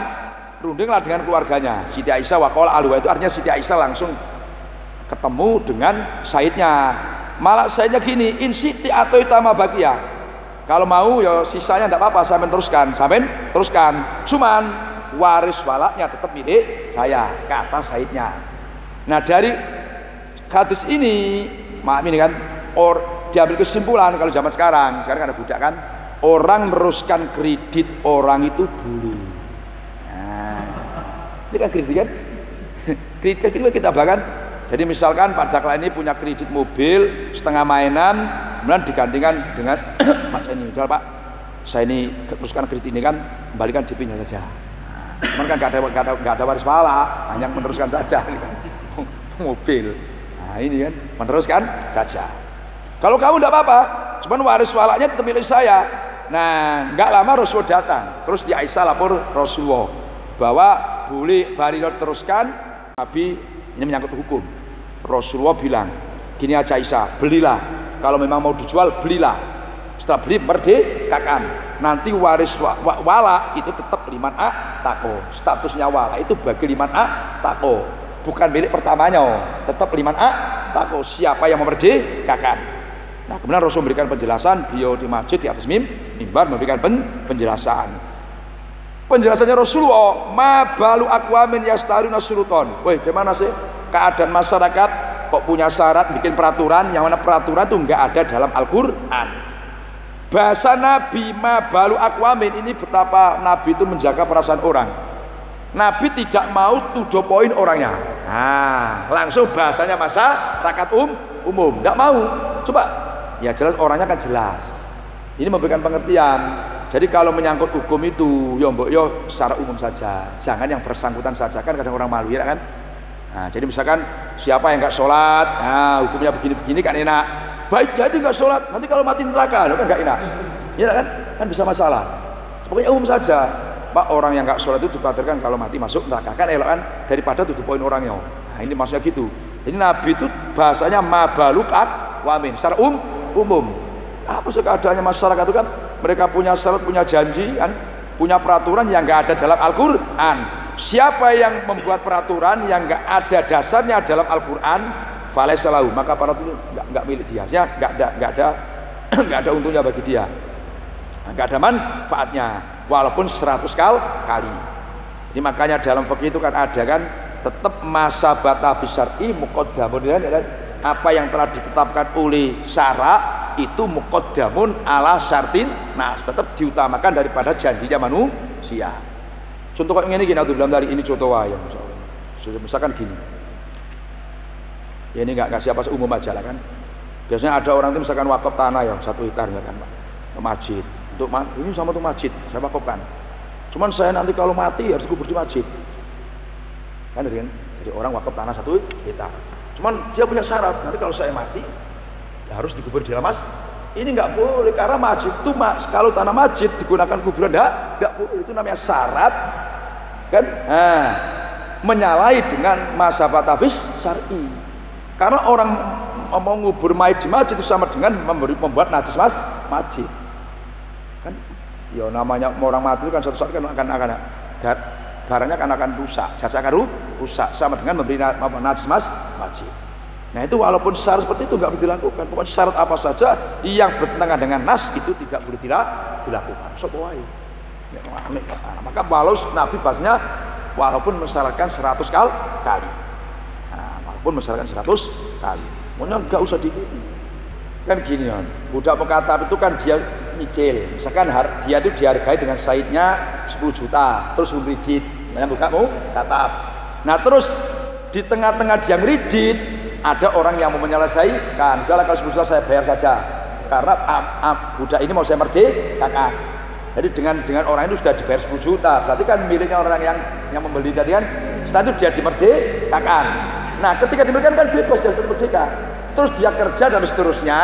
rundinglah dengan keluarganya. Siti Aisyah waqala alwa itu artinya Siti Aisyah langsung ketemu dengan Saidnya. Malah Saidnya gini, in siti atau itama bakia. Kalau mau ya sisanya tidak apa-apa, sampai teruskan. Cuman waris walaknya tetap milik saya, kata Saidnya. Nah dari hadis ini, maaf ini kan, diambil kesimpulan kalau zaman sekarang kan ada budak kan, orang meneruskan kredit orang itu boleh. Nah, ini kan kredit kan, kredit kita bahkan. Jadi misalkan Pak Jakla ini punya kredit mobil setengah mainan, kemudian digantikan dengan Pak saya ini, udah Pak, saya ini teruskan kredit ini kan, kembalikan DP-nya saja. Cuman kan nggak ada waris wala, hanya meneruskan saja mobil. Nah ini kan meneruskan saja. Kalau kamu tidak apa-apa, cuman waris walanya tetap milik saya. Nah nggak lama Rasul datang, terus di Aisyah lapor Rasulullah bahwa boleh bari teruskan, tapi ini menyangkut hukum. Rasulullah bilang, gini aja Aisyah, belilah. Kalau memang mau dijual, belilah. Setelah beli, merdekakan. Nanti waris wala itu tetap liman tako. Statusnya wala itu bagi liman tako. Bukan milik pertamanya, tetap liman tako. Siapa yang memerdekakan. Nah kemudian Rasul memberikan penjelasan, beliau di masjid di atas mimbar memberikan penjelasan. Penjelasannya Rasulullah, ma balu aqwamin yastaruna suruton. Woi, gimana sih keadaan masyarakat kok punya syarat bikin peraturan yang mana peraturan itu enggak ada dalam Al-Qur'an. Bahasa Nabi ma balu aqwamin ini betapa Nabi itu menjaga perasaan orang. Nabi tidak mau to the point orangnya. Nah, langsung bahasanya masyarakat umum, enggak mau. Coba ya jelas orangnya kan jelas. Ini memberikan pengertian. Jadi kalau menyangkut hukum itu, yo mbok yo secara umum saja, jangan yang bersangkutan saja, kan kadang orang malu ya kan. Nah, jadi misalkan siapa yang nggak sholat, nah hukumnya begini-begini kan enak. Baik jadi nggak sholat, nanti kalau mati neraka, kan nggak enak, ya kan bisa masalah. Pokoknya umum saja. Pak orang yang nggak sholat itu dikhawatirkan kalau mati masuk neraka, kan elok kan daripada tujuh poin orangnya. Nah ini maksudnya gitu. Jadi Nabi itu bahasanya mabalukat wamin, secara umum. Apa sih keadaannya masyarakat itu kan? Mereka punya syarat, punya janji kan, punya peraturan yang nggak ada dalam Al-Qur'an. Siapa yang membuat peraturan yang nggak ada dasarnya dalam Al-Qur'an, falaysa lahu, maka peraturan itu nggak milik dia. Ya, nggak ada untungnya bagi dia. Nggak ada manfaatnya walaupun 100 kali. Ini makanya dalam fikih itu kan ada kan tetap masabata bisyar'i muqaddamun, apa yang telah ditetapkan oleh syara itu muqaddamun ala syartin, nah tetap diutamakan daripada janjinya manusia. Contoh kayak gini aku bilang dari ini contoh wayang misalkan gini ya, ini nggak siapa umum aja lah kan. Biasanya ada orang itu misalkan wakaf tanah ya 1 hektar ya kan Pak, ke masjid untuk ini sama tuh masjid saya wakafkan, cuman saya nanti kalau mati harus kubur di masjid kan. Jadi orang wakaf tanah 1 hektar, cuman dia punya syarat, nanti kalau saya mati ya harus dikubur di dalam masjid. Ini nggak boleh karena masjid itu kalau tanah masjid digunakan kuburan nggak boleh, itu namanya syarat kan. Nah, menyalahi dengan mazhab tafis syar'i, karena orang mau ngubur mayit di masjid itu sama dengan membuat najis masjid kan. Ya namanya orang mati itu kan suatu saat kan akan barangnya akan rusak, jasa akan rusak, sama dengan memberi najis masjid. Nah itu walaupun syarat seperti itu nggak boleh dilakukan. Pokoknya syarat apa saja yang bertentangan dengan nas itu tidak boleh dilakukan. Sopoai. Ya, maka walau Nabi bahasnya walaupun mensyaratkan 100 kali. Nah, walaupun mensyaratkan 100 kali. Pokoknya nggak usah diikuti. Kan gini kan, budak mukatab itu kan dia nyicil. Misalkan dia itu dihargai dengan saidnya 10 juta, terus ngridit, yang buka mau katab. Nah terus di tengah-tengah dia ngridit, ada orang yang mau menyelesaikan, udahlah kalau 10 juta saya bayar saja, karena budak ini mau saya merdekakan. Jadi dengan orang itu sudah dibayar 10 juta, berarti kan miliknya orang yang membeli tadi kan. Setelah itu dia dimerdekakan. Nah ketika dimerdekakan kan bebas dari merdeka. Terus dia kerja dan seterusnya,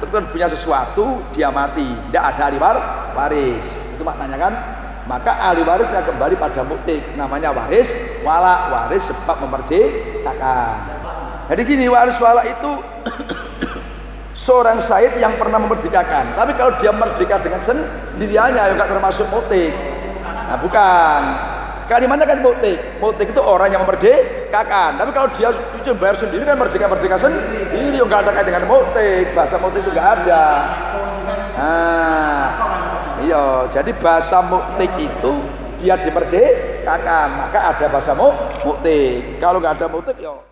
terus punya sesuatu, dia mati, tidak ada ahli waris. Itu maknanya kan. Maka ahli warisnya kembali pada muktik, namanya waris waris sebab memerdekakan. Jadi gini, waris wala itu seorang said yang pernah memerdekakan. Tapi kalau dia merdeka dengan sendiriannya, juga termasuk muktik. Nah bukan. kalimatnya kan mutik. Mutik itu orang yang memerdekakan. Tapi kalau dia itu bayar sendiri kan merdeka sendiri. Enggak ada kaitan dengan mutik. Bahasa mutik itu enggak ada. Iya, jadi bahasa mutik itu dia dimerdekakan, maka ada bahasa mutik. Kalau enggak ada mutik, ya